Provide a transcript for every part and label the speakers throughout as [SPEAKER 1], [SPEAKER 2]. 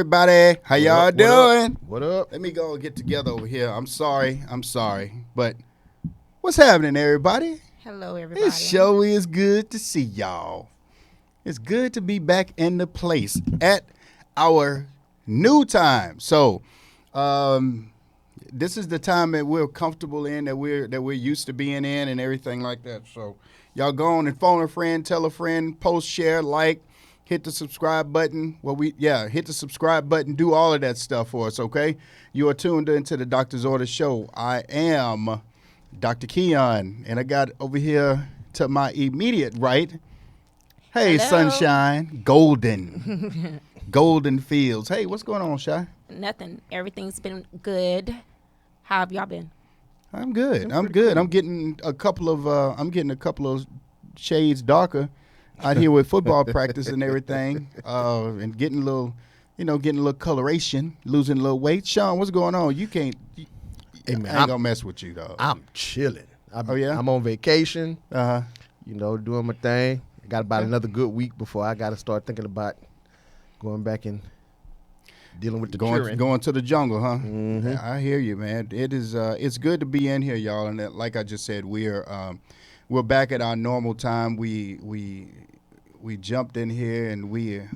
[SPEAKER 1] everybody. How y'all doing?
[SPEAKER 2] What up?
[SPEAKER 1] Let me go and get together over here. I'm sorry. But what's happening, everybody?
[SPEAKER 3] Hello, everybody.
[SPEAKER 1] It sure is good to see y'all. It's good to be back in the place at our new time. So, this is the time that we're comfortable in, that we're used to being in, and everything like that. So, y'all go on and phone a friend, tell a friend, post, share, like, hit the subscribe button. Hit the subscribe button. Do all of that stuff for us, okay? You are tuned into the Doctor's Order Show. I am Dr. Keon, and I got over here to my immediate right. Hey,
[SPEAKER 3] hello.
[SPEAKER 1] Sunshine, Golden, Golden Fields. Hey, what's going on, Shy?
[SPEAKER 3] Nothing. Everything's been good. How have y'all been?
[SPEAKER 1] I'm good. I'm getting a couple of shades darker out here with football practice and everything, and getting a little coloration, losing a little weight. Sean, what's going on? You can't.
[SPEAKER 2] Hey, man,
[SPEAKER 1] I ain't gonna mess with you, dog.
[SPEAKER 2] I'm chilling.
[SPEAKER 1] Oh, yeah?
[SPEAKER 2] I'm on vacation.
[SPEAKER 1] Uh-huh.
[SPEAKER 2] Doing my thing. I got about another good week before I got to start thinking about going back and dealing with the children.
[SPEAKER 1] Going to the jungle, huh?
[SPEAKER 2] Mm-hmm.
[SPEAKER 1] Yeah, I hear you, man. It is. It's good to be in here, y'all. And like I just said, we're back at our normal time. We jumped in here and we're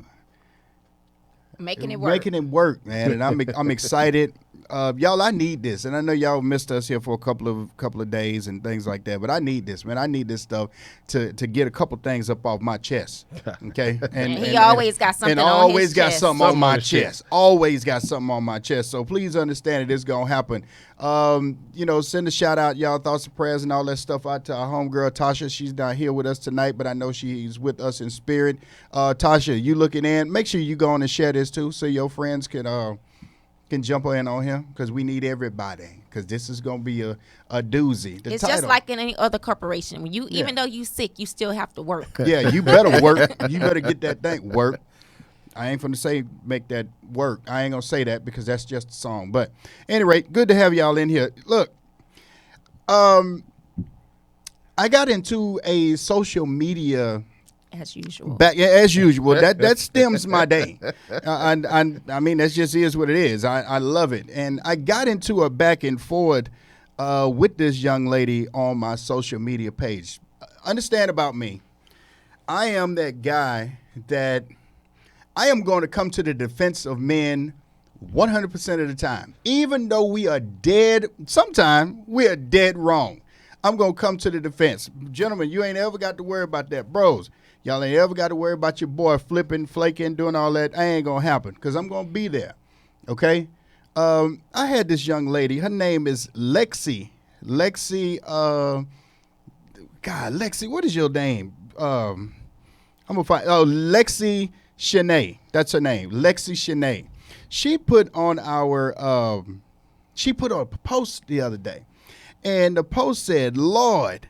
[SPEAKER 3] Making it work.
[SPEAKER 1] Making it work, man. And I'm excited. Y'all, I need this, and I know y'all missed us here for a couple of days and things like that. But I need this, man. I need this stuff to get a couple things up off my chest. Okay,
[SPEAKER 3] and he always got something.
[SPEAKER 1] And
[SPEAKER 3] on
[SPEAKER 1] always
[SPEAKER 3] his
[SPEAKER 1] got
[SPEAKER 3] chest.
[SPEAKER 1] something on my chest. Always got something on my chest. So please understand it is gonna happen. Send a shout out, y'all, thoughts and prayers and all that stuff out to our homegirl Tasha. She's not here with us tonight, but I know she's with us in spirit. Tasha, you looking in? Make sure you go on and share this too, so your friends can jump in on here, because we need everybody, because this is going to be a doozy.
[SPEAKER 3] It's just like in any other corporation. When even though you sick, you still have to work.
[SPEAKER 1] Yeah, you better work. You better get that thing work. I ain't going to say make that work. I ain't going to say that because that's just a song. But at any rate, good to have y'all in here. Look, I got into a social media
[SPEAKER 3] as usual.
[SPEAKER 1] As usual. That stems my day. I mean, that just is what it is. I love it. And I got into a back and forth with this young lady on my social media page. Understand about me. I am that guy that I am going to come to the defense of men 100% of the time. Even though we are dead, sometimes we are dead wrong. I'm going to come to the defense. Gentlemen, you ain't ever got to worry about that. Bros, y'all ain't ever got to worry about your boy flipping, flaking, doing all that. I ain't going to happen, because I'm going to be there, okay? I had this young lady. Her name is Lexi. Lexi, what is your name? I'm going to find, Lexi Shanae. That's her name, Lexi Shanae. She put on a post the other day, and the post said, Lord,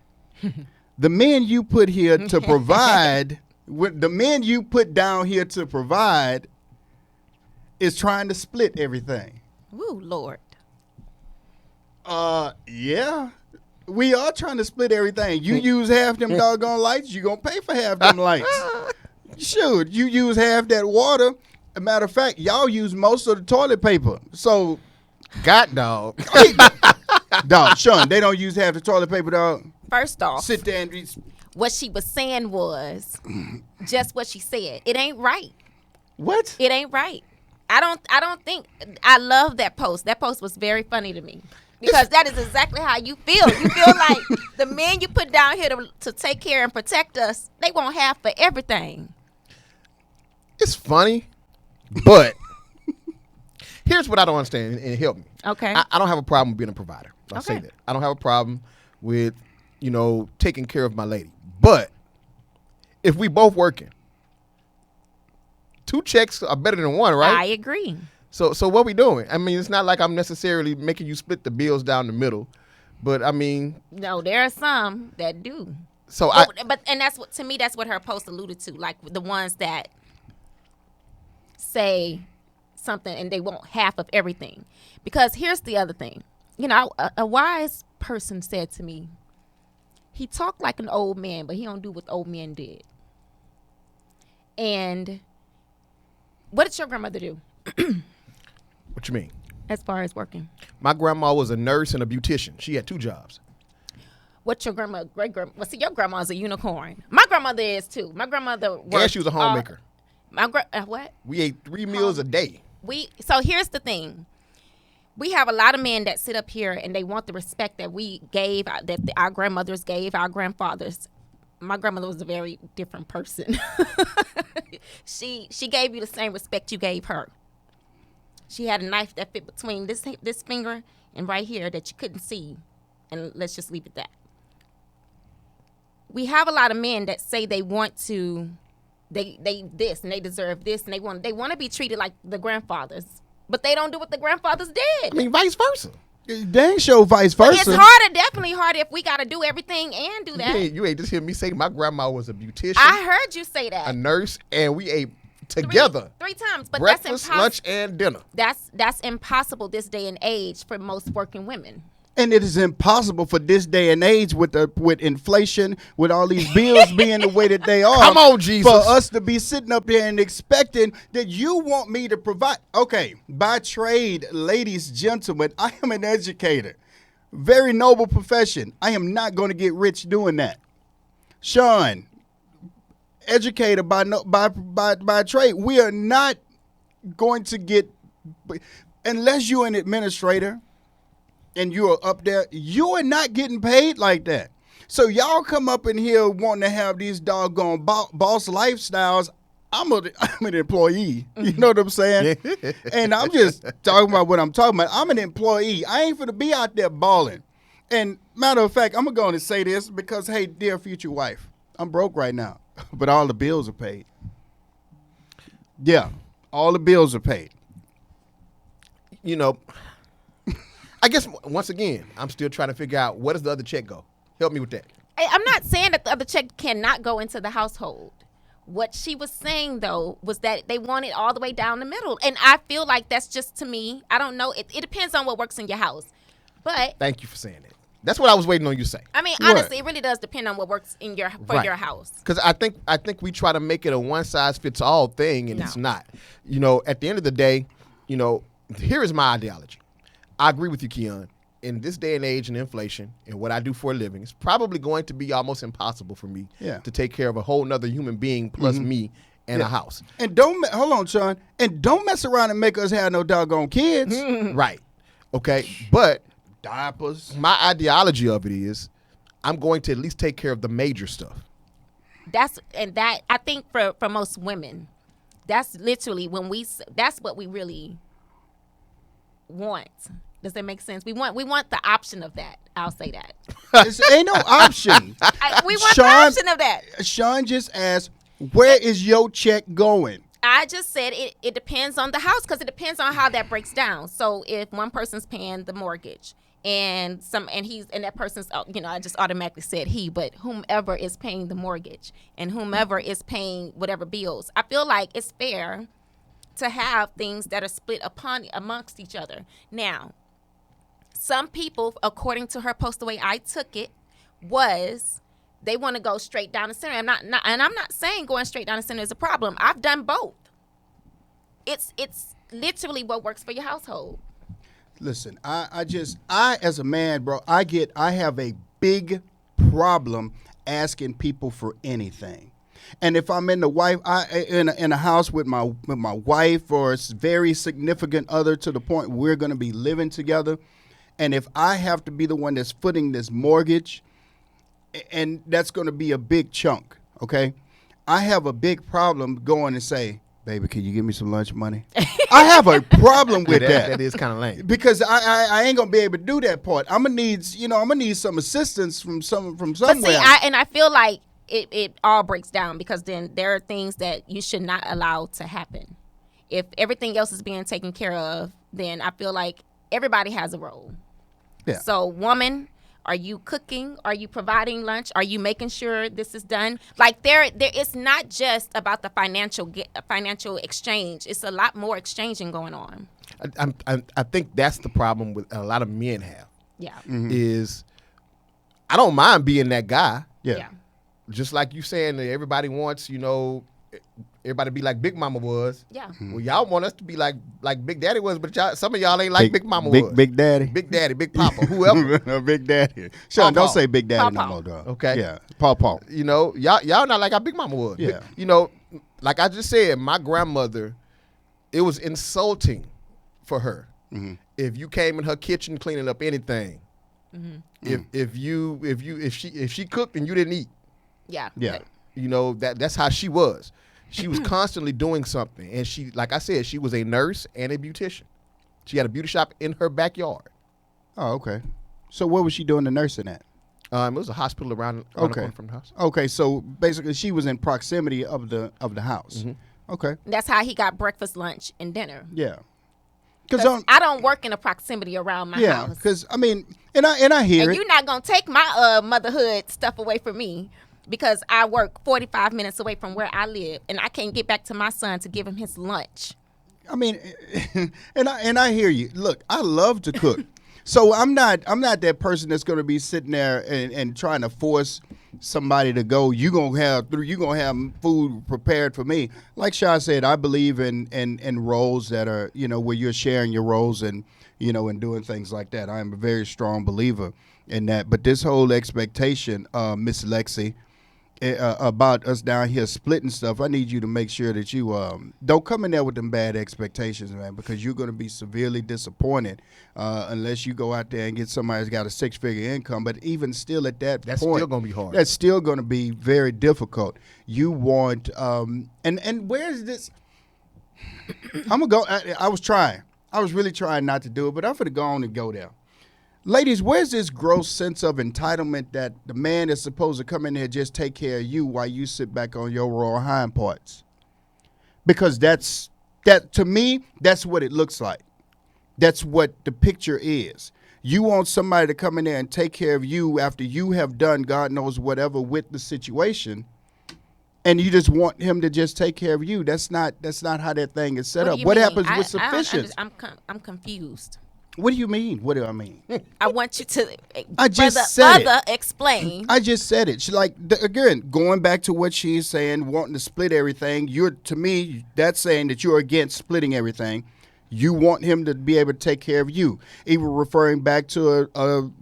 [SPEAKER 1] the men you put here to provide, the men you put down here to provide is trying to split everything.
[SPEAKER 3] Ooh, Lord.
[SPEAKER 1] Yeah. We are trying to split everything. You use half them doggone lights, you going to pay for half them lights. Shoot, you use half that water. As a matter of fact, y'all use most of the toilet paper. So,
[SPEAKER 2] God, dog.
[SPEAKER 1] Dog, Sean, they don't use half the toilet paper, dog.
[SPEAKER 3] First off,
[SPEAKER 1] sit there and
[SPEAKER 3] what she was saying was just what she said. It ain't right.
[SPEAKER 1] What?
[SPEAKER 3] It ain't right. I don't think. I love that post. That post was very funny to me, because that is exactly how you feel. You feel like the men you put down here to take care and protect us, they won't have for everything.
[SPEAKER 2] It's funny, but here's what I don't understand, and help me.
[SPEAKER 3] Okay.
[SPEAKER 2] I don't have a problem with being a provider. I'll say
[SPEAKER 3] Okay.
[SPEAKER 2] that. I don't have a problem with, taking care of my lady. But if we both working, 2 checks are better than 1, right?
[SPEAKER 3] I agree.
[SPEAKER 2] So what we doing? I mean, it's not like I'm necessarily making you split the bills down the middle, but I mean,
[SPEAKER 3] No, there are some that do.
[SPEAKER 2] so
[SPEAKER 3] But that's what, to me, that's what her post alluded to, like the ones that say something and they want half of everything. Because here's the other thing. A wise person said to me, he talked like an old man, but he don't do what old men did. And what did your grandmother do?
[SPEAKER 2] What you mean?
[SPEAKER 3] as far as working?
[SPEAKER 2] My grandma was a nurse and a beautician. She had 2 jobs.
[SPEAKER 3] What's your grandma, great grandma? Well, see, your grandma's a unicorn. My grandmother is too. My grandmother worked.
[SPEAKER 2] And she was a homemaker.
[SPEAKER 3] What?
[SPEAKER 2] We ate 3 meals a day.
[SPEAKER 3] So here's the thing. We have a lot of men that sit up here and they want the respect that we gave, that our grandmothers gave, our grandfathers. My grandmother was a very different person. She gave you the same respect you gave her. She had a knife that fit between this finger and right here that you couldn't see. And let's just leave it that. We have a lot of men that say they want to, they this and they deserve this and they want to be treated like the grandfathers, but they don't do what the grandfathers did.
[SPEAKER 2] I mean, vice versa.
[SPEAKER 1] They ain't show vice
[SPEAKER 3] But
[SPEAKER 1] versa.
[SPEAKER 3] it's harder, definitely harder if we got to do everything and do that.
[SPEAKER 2] You ain't just hear me say my grandma was a beautician,
[SPEAKER 3] I heard you say that.
[SPEAKER 2] a nurse, and we ate together.
[SPEAKER 3] Three times, but
[SPEAKER 2] breakfast,
[SPEAKER 3] that's impossible.
[SPEAKER 2] lunch, and dinner.
[SPEAKER 3] That's impossible this day and age for most working women.
[SPEAKER 1] And it is impossible for this day and age with inflation, with all these bills being the way that they are.
[SPEAKER 2] Come on, Jesus.
[SPEAKER 1] For us to be sitting up here and expecting that you want me to provide. Okay, by trade, ladies, gentlemen, I am an educator. Very noble profession. I am not going to get rich doing that. Sean, educator by trade. We are not going to get, unless you're an administrator and you are up there, you are not getting paid like that. So y'all come up in here wanting to have these doggone boss lifestyles. I'm an employee. You know what I'm saying? And I'm just talking about what I'm talking about. I'm an employee. I ain't finna be out there balling. And matter of fact, I'm going to go and say this because, hey, dear future wife, I'm broke right now, but all the bills are paid. Yeah, all the bills are paid.
[SPEAKER 2] You know, I guess, once again, I'm still trying to figure out where does the other check go? Help me with that.
[SPEAKER 3] I'm not saying that the other check cannot go into the household. What she was saying, though, was that they want it all the way down the middle. And I feel like that's just, to me, I don't know. It depends on what works in your house. But
[SPEAKER 2] Thank you for saying that. That's what I was waiting on you to say.
[SPEAKER 3] I mean,
[SPEAKER 1] What?
[SPEAKER 3] honestly, it really does depend on what works in your house.
[SPEAKER 2] Because I think we try to make it a one-size-fits-all thing, and
[SPEAKER 3] No.
[SPEAKER 2] it's not. You know, at the end of the day, you know, here is my ideology. I agree with you, Keon. In this day and age and inflation and what I do for a living, it's probably going to be almost impossible for me to take care of a whole nother human being plus me and a house.
[SPEAKER 1] And hold on, Sean. And don't mess around and make us have no doggone kids.
[SPEAKER 2] Right. Okay. But
[SPEAKER 1] Diapers.
[SPEAKER 2] my ideology of it is I'm going to at least take care of the major stuff.
[SPEAKER 3] I think for most women, that's literally that's what we really want. Does that make sense? We want the option of that. I'll say that.
[SPEAKER 1] Ain't no option.
[SPEAKER 3] We want
[SPEAKER 1] Sean-
[SPEAKER 3] the option of that.
[SPEAKER 1] Sean just asked, where is your check going?
[SPEAKER 3] I just said it depends on the house because it depends on how that breaks down. So if one person's paying the mortgage and that person's, I just automatically said he, but whomever is paying the mortgage and whomever is paying whatever bills, I feel like it's fair to have things that are split amongst each other. Now, some people, according to her post, the way I took it was they want to go straight down the center. I'm not saying going straight down the center is a problem. I've done both. It's literally what works for your household.
[SPEAKER 1] Listen, I as a man, bro, I have a big problem asking people for anything. And if I'm in a house with my wife or a very significant other to the point we're going to be living together, and if I have to be the one that's footing this mortgage, and that's going to be a big chunk, okay? I have a big problem going and say, baby, can you give me some lunch money? I have a problem with that.
[SPEAKER 2] That is kind of lame.
[SPEAKER 1] Because I ain't gonna be able to do that part. I'm gonna need some assistance from somewhere.
[SPEAKER 3] But see, I feel like it all breaks down because then there are things that you should not allow to happen. If everything else is being taken care of, then I feel like everybody has a role.
[SPEAKER 1] Yeah.
[SPEAKER 3] So, woman, are you cooking? Are you providing lunch? Are you making sure this is done? Like there it's not just about the financial exchange. It's a lot more exchanging going on.
[SPEAKER 2] I think that's the problem with a lot of men have.
[SPEAKER 3] Yeah.
[SPEAKER 2] Is I don't mind being that guy.
[SPEAKER 1] Yeah.
[SPEAKER 2] Just like you saying that everybody wants, everybody be like Big Mama was.
[SPEAKER 3] Yeah.
[SPEAKER 2] Well, y'all want us to be like Big Daddy was, but some of y'all ain't like Big Mama was.
[SPEAKER 1] Big Daddy.
[SPEAKER 2] Big Daddy, Big Papa, whoever.
[SPEAKER 1] Big Daddy. Sean, don't
[SPEAKER 2] Paw.
[SPEAKER 1] say Big Daddy no
[SPEAKER 3] Paw.
[SPEAKER 1] more, dog.
[SPEAKER 2] Okay.
[SPEAKER 1] Yeah. Paw.
[SPEAKER 2] You know, y'all not like how Big Mama was.
[SPEAKER 1] Yeah.
[SPEAKER 2] You know, like I just said, my grandmother, it was insulting for her if you came in her kitchen cleaning up anything. If she cooked and you didn't eat,
[SPEAKER 3] Yeah.
[SPEAKER 1] Yeah.
[SPEAKER 2] you know, that's how she was. She was constantly doing something, and she, like I said, she was a nurse and a beautician. She had a beauty shop in her backyard.
[SPEAKER 1] Oh, okay. So what was she doing the nursing at?
[SPEAKER 2] It was a hospital around the corner from the house.
[SPEAKER 1] Okay, so basically she was in proximity of the house. Okay.
[SPEAKER 3] That's how he got breakfast, lunch, and dinner.
[SPEAKER 1] Yeah.
[SPEAKER 3] 'Cause I don't work in a proximity around my
[SPEAKER 1] yeah,
[SPEAKER 3] house.
[SPEAKER 1] because I mean, and I hear
[SPEAKER 3] And
[SPEAKER 1] it.
[SPEAKER 3] you're not gonna take my motherhood stuff away from me because I work 45 minutes away from where I live, and I can't get back to my son to give him his lunch.
[SPEAKER 1] I mean, and I hear you. Look, I love to cook, so I'm not that person that's going to be sitting there and trying to force somebody to go. You gonna have food prepared for me. Like Shaw said, I believe in roles that are, you know, where you're sharing your roles and, you know, and doing things like that. I am a very strong believer in that. But this whole expectation, Miss Lexi, about us down here splitting stuff, I need you to make sure that you don't come in there with them bad expectations, man, because you're going to be severely disappointed unless you go out there and get somebody that's got a 6-figure income. But even still at that
[SPEAKER 2] That's
[SPEAKER 1] point,
[SPEAKER 2] still going to be hard.
[SPEAKER 1] that's still going to be very difficult. You want and where's this? I'm going to go. I was really trying not to do it, but I'm going to go on and go there. Ladies, where's this gross sense of entitlement that the man is supposed to come in there and just take care of you while you sit back on your royal hind parts? Because that to me, that's what it looks like. That's what the picture is. You want somebody to come in there and take care of you after you have done God knows whatever with the situation, and you just want him to just take care of you. That's not how that thing is set up. What happens with sufficiency?
[SPEAKER 3] I'm confused.
[SPEAKER 1] What do you mean? What do I mean?
[SPEAKER 3] I want you to
[SPEAKER 1] I just said it.
[SPEAKER 3] Explain.
[SPEAKER 1] I just said it. She, like, again, going back to what she's saying, wanting to split everything. To me, that's saying that you're against splitting everything. You want him to be able to take care of you. Even referring back to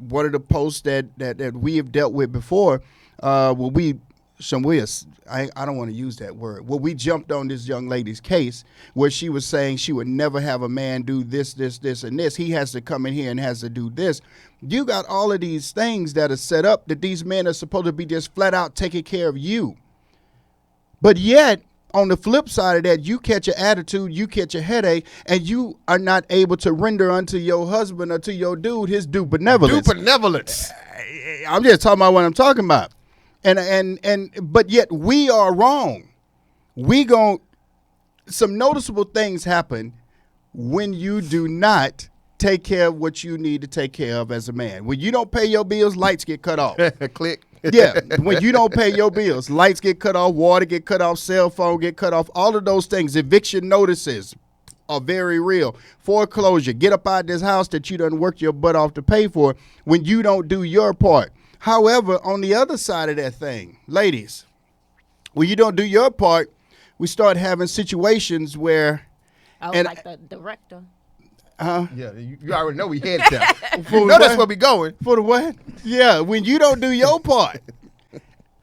[SPEAKER 1] one of the posts that we have dealt with before, I don't want to use that word. Well, we jumped on this young lady's case where she was saying she would never have a man do this, and this. He has to come in here and has to do this. You got all of these things that are set up that these men are supposed to be just flat out taking care of you. But yet, on the flip side of that, you catch an attitude, you catch a headache, and you are not able to render unto your husband or to your dude his due benevolence.
[SPEAKER 2] Due benevolence.
[SPEAKER 1] I'm just talking about what I'm talking about. But yet we are wrong. Some noticeable things happen when you do not take care of what you need to take care of as a man. When you don't pay your bills, lights get cut off.
[SPEAKER 2] Click.
[SPEAKER 1] Yeah, when you don't pay your bills, lights get cut off, water get cut off, cell phone get cut off, all of those things. Eviction notices are very real. Foreclosure, get up out of this house that you done worked your butt off to pay for when you don't do your part. However, on the other side of that thing, ladies, when you don't do your part, we start having situations where...
[SPEAKER 3] Like the director.
[SPEAKER 2] Yeah, you already know we headed there. That's where we going.
[SPEAKER 1] For the what? Yeah, when you don't do your part.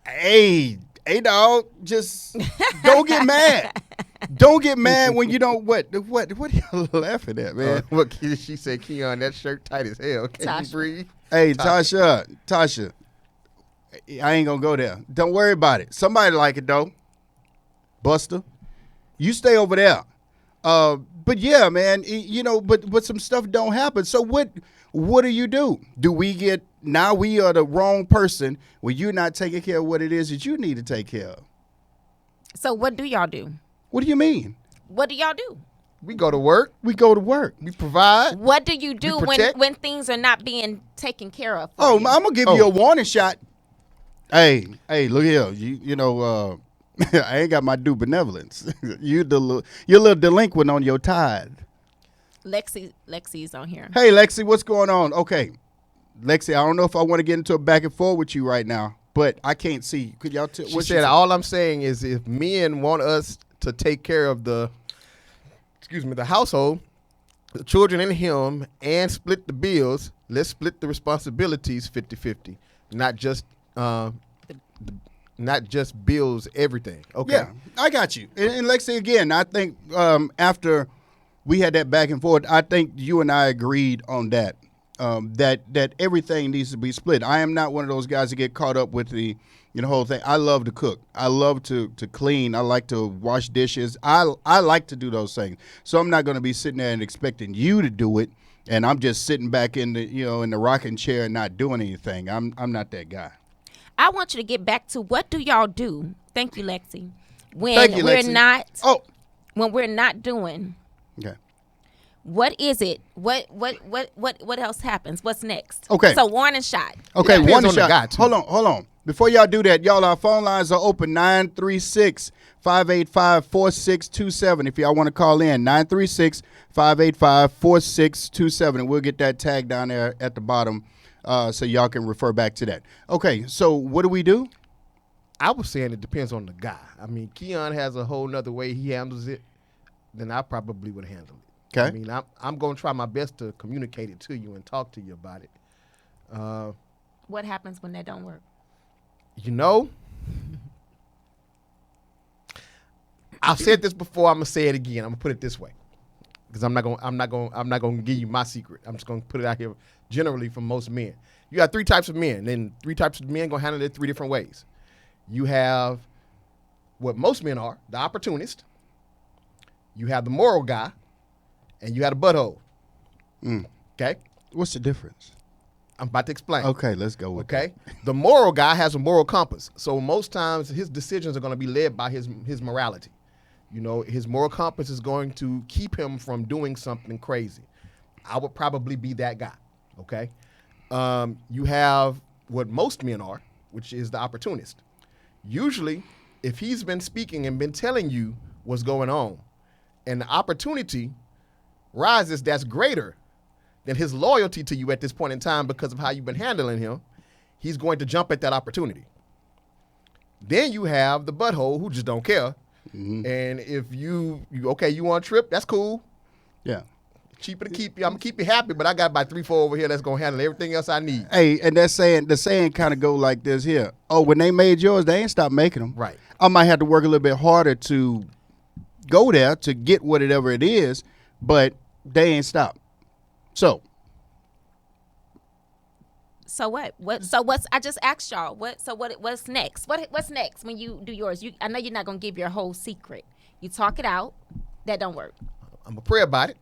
[SPEAKER 1] Hey, dog, just don't get mad. Don't get mad when you don't. What are you laughing at, man?
[SPEAKER 2] What she said, Keon, that shirt tight as hell. Can you breathe?
[SPEAKER 1] Hey, Tasha, I ain't gonna go there. Don't worry about it. Somebody like it though. Buster, you stay over there. But yeah, man, you know, but some stuff don't happen. So what do you do? Do we get, now we are the wrong person when you're not taking care of what it is that you need to take care of?
[SPEAKER 3] So what do y'all do?
[SPEAKER 1] What do you mean?
[SPEAKER 3] What do y'all do?
[SPEAKER 2] We go to work.
[SPEAKER 1] We go to work.
[SPEAKER 2] We provide.
[SPEAKER 3] What do you do when things are not being taken care of? I'm
[SPEAKER 1] gonna give you a warning shot. Hey, look here. You know, I ain't got my due benevolence. You're a little delinquent on your tithe.
[SPEAKER 3] Lexi's on here.
[SPEAKER 1] Hey, Lexi, what's going on? Okay, Lexi, I don't know if I want to get into a back and forth with you right now, but I can't see you. Could y'all tell?
[SPEAKER 2] She said, all I'm saying is if men want us to take care of the household, the children and him, and split the bills. Let's split the responsibilities 50-50, not just bills, everything. Okay.
[SPEAKER 1] Yeah, I got you. And Lexi, again, I think after we had that back and forth, I think you and I agreed on that, that everything needs to be split. I am not one of those guys that get caught up with the whole thing. I love to cook. I love to clean. I like to wash dishes. I like to do those things. So I'm not going to be sitting there and expecting you to do it, and I'm just sitting back in the in the rocking chair and not doing anything. I'm not that guy.
[SPEAKER 3] I want you to get back to what do y'all do? Thank you, Lexi. When
[SPEAKER 1] Thank you,
[SPEAKER 3] we're
[SPEAKER 1] Lexi.
[SPEAKER 3] when we're not doing.
[SPEAKER 1] Okay.
[SPEAKER 3] What is it? What else happens? What's next?
[SPEAKER 1] Okay.
[SPEAKER 3] So warning shot.
[SPEAKER 1] Okay,
[SPEAKER 2] Depends
[SPEAKER 1] one
[SPEAKER 2] on the
[SPEAKER 1] shot.
[SPEAKER 2] guy, too.
[SPEAKER 1] Hold on. Before y'all do that, y'all, our phone lines are open 936-585-4627. If y'all want to call in, 936-585-4627. And we'll get that tag down there at the bottom so y'all can refer back to that. Okay, so what do we do?
[SPEAKER 2] I was saying it depends on the guy. I mean, Keon has a whole nother way he handles it than I probably would handle it.
[SPEAKER 1] Okay.
[SPEAKER 2] I mean, I'm going to try my best to communicate it to you and talk to you about it.
[SPEAKER 3] What happens when that don't work?
[SPEAKER 2] I've said this before. I'm gonna say it again. I'm gonna put it this way, because I'm not gonna give you my secret. I'm just gonna put it out here generally from most men. You got three types of men, and three types of men gonna handle it three different ways. You have what most men are, the opportunist. You have the moral guy, and you have the butthole. Okay,
[SPEAKER 1] What's the difference?
[SPEAKER 2] I'm about to explain.
[SPEAKER 1] Okay, let's go with
[SPEAKER 2] Okay, the moral guy has a moral compass, so most times his decisions are going to be led by his morality. His moral compass is going to keep him from doing something crazy. I would probably be that guy. Okay, you have what most men are, which is the opportunist. Usually, if he's been speaking and been telling you what's going on, and the opportunity rises that's greater than his loyalty to you at this point in time because of how you've been handling him, he's going to jump at that opportunity. Then you have the butthole who just don't care. Mm-hmm. And if you want a trip, that's cool.
[SPEAKER 1] Yeah.
[SPEAKER 2] Cheaper to keep you. I'm going to keep you happy, but I got about 3-4 over here that's going to handle everything else I need.
[SPEAKER 1] Hey, and the saying kind of go like this here. Oh, when they made yours, they ain't stopped making them.
[SPEAKER 2] Right.
[SPEAKER 1] I might have to work a little bit harder to go there to get whatever it is, but they ain't stopped. So
[SPEAKER 3] what? So what's? I just asked y'all. What's next? What's next when you do yours? I know you're not gonna give your whole secret. You talk it out. That don't work.
[SPEAKER 2] I'm gonna pray about it.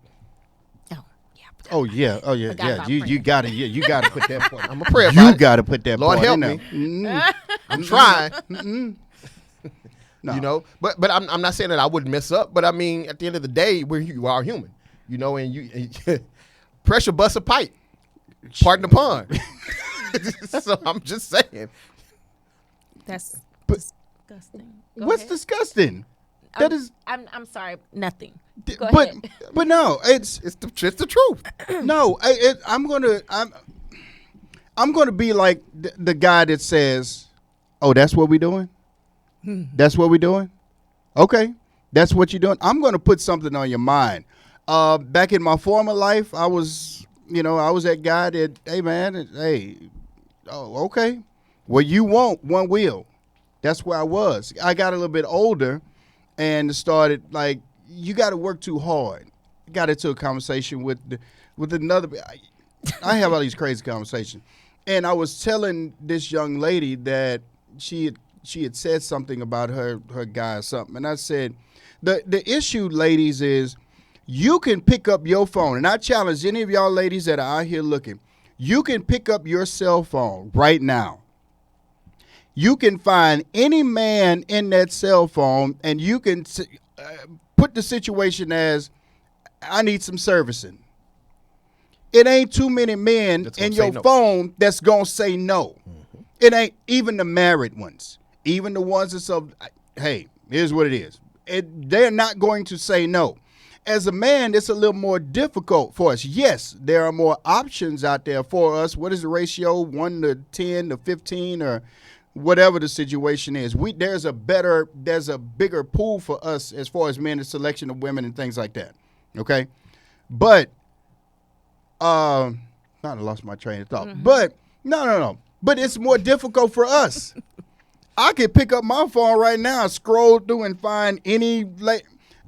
[SPEAKER 1] Oh yeah. You got to. You got to put that part.
[SPEAKER 2] I'm gonna pray about it.
[SPEAKER 1] You got to put that
[SPEAKER 2] Lord
[SPEAKER 1] part
[SPEAKER 2] help
[SPEAKER 1] in
[SPEAKER 2] me.
[SPEAKER 1] there.
[SPEAKER 2] I'm trying.
[SPEAKER 1] No.
[SPEAKER 2] But I'm not saying that I wouldn't mess up. But I mean, at the end of the day, you are human. And you pressure busts a pipe. Pardon the pun. So I'm just saying.
[SPEAKER 3] That's disgusting.
[SPEAKER 1] What's disgusting? That is.
[SPEAKER 3] I'm sorry. Nothing. Go
[SPEAKER 1] but
[SPEAKER 3] ahead.
[SPEAKER 1] but no, it's
[SPEAKER 2] the truth.
[SPEAKER 1] No, I'm gonna be like the guy that says, "Oh, that's what we doing. That's what we doing. Okay, that's what you're doing. I'm gonna put something on your mind." Back in my former life, I was that guy that, hey man, oh okay, well you want one wheel. That's where I was. I got a little bit older and started like, you got to work too hard. Got into a conversation with another. I have all these crazy conversations, and I was telling this young lady that she had said something about her guy or something, and I said, the issue, ladies, is you can pick up your phone, and I challenge any of y'all ladies that are out here looking. You can pick up your cell phone right now. You can find any man in that cell phone, and you can put the situation as, I need some servicing. It ain't too many men in your phone that's going to say no. Mm-hmm. It ain't even the married ones. Even the ones that's hey, here's what it is. They're not going to say no. As a man, it's a little more difficult for us. Yes, there are more options out there for us. What is the ratio? 1 to 10 to 15 or whatever the situation is. There's a bigger pool for us as far as men, the selection of women and things like that. Okay, but I lost my train of thought.
[SPEAKER 3] Mm-hmm.
[SPEAKER 1] But no. But it's more difficult for us. I could pick up my phone right now, scroll through, and find any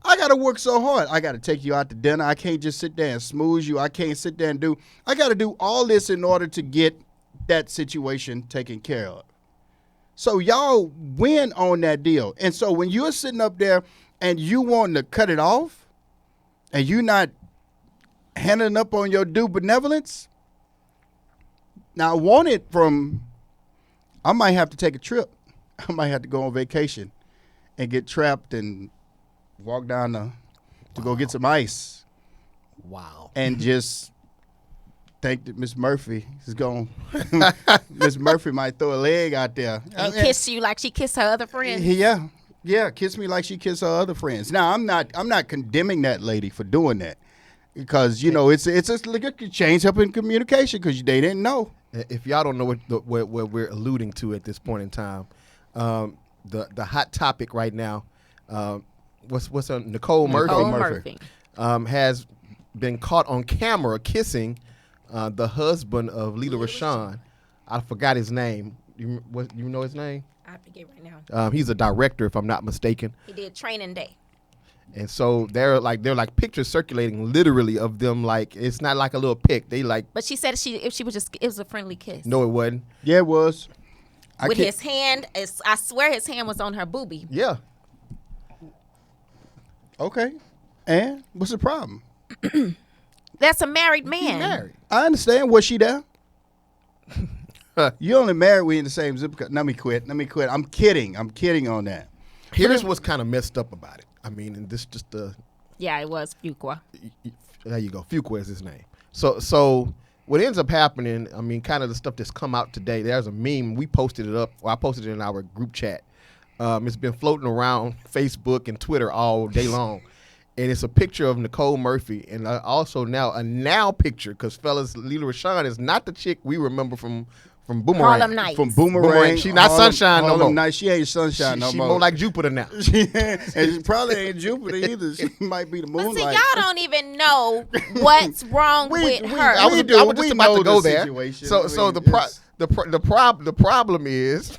[SPEAKER 1] I got to work so hard. I got to take you out to dinner. I can't just sit there and smooze you. I can't sit there and I got to do all this in order to get that situation taken care of. So y'all win on that deal. And so when you're sitting up there and you wanting to cut it off and you not handing up on your due benevolence, now I want it I might have to take a trip. I might have to go on vacation and get trapped and walk down to go get some ice.
[SPEAKER 2] Wow.
[SPEAKER 1] And just think that Miss Murphy is going. Miss Murphy might throw a leg out there
[SPEAKER 3] and kiss you like she kissed her other friends.
[SPEAKER 1] Yeah, kiss me like she kissed her other friends. Now I'm not condemning that lady for doing that, because it's a change up in communication because they didn't know.
[SPEAKER 2] If y'all don't know what we're alluding to at this point in time, the hot topic right now, what's her Nicole Murphy has been caught on camera kissing the husband of Lela Rochon. I forgot his name. You know his name?
[SPEAKER 3] I forget right now.
[SPEAKER 2] He's a director, if I'm not mistaken.
[SPEAKER 3] He did Training Day.
[SPEAKER 2] And so they're like pictures circulating literally of them, like it's not like a little pic. They like.
[SPEAKER 3] But she said it was a friendly kiss.
[SPEAKER 2] No, it wasn't.
[SPEAKER 1] Yeah, it was.
[SPEAKER 3] With his hand, I swear his hand was on her boobie.
[SPEAKER 2] Yeah.
[SPEAKER 1] Okay. And what's the problem?
[SPEAKER 3] That's a married man.
[SPEAKER 2] He's married.
[SPEAKER 1] I understand. Was she there? You only married we in the same zip code. Let me quit. I'm kidding on that.
[SPEAKER 2] Here's what's kind of messed up about it. I mean, and this just
[SPEAKER 3] Yeah, it was Fuqua.
[SPEAKER 2] There you go. Fuqua is his name. So what ends up happening, I mean, kind of the stuff that's come out today, there's a meme. We posted it up, or I posted it in our group chat. It's been floating around Facebook and Twitter all day long. And it's a picture of Nicole Murphy, and also now a now picture, because fellas, Lela Rochon is not the chick we remember from Boomerang.
[SPEAKER 3] Harlem Nights.
[SPEAKER 1] From Boomerang.
[SPEAKER 2] She's not Sunshine no more.
[SPEAKER 1] Nights. She ain't Sunshine no
[SPEAKER 2] she
[SPEAKER 1] more.
[SPEAKER 2] more like Jupiter now.
[SPEAKER 1] And she probably ain't Jupiter either. She might be the
[SPEAKER 3] But
[SPEAKER 1] Moonlight.
[SPEAKER 3] see, y'all don't even know what's wrong with her.
[SPEAKER 2] I was just about to go there. So the problem is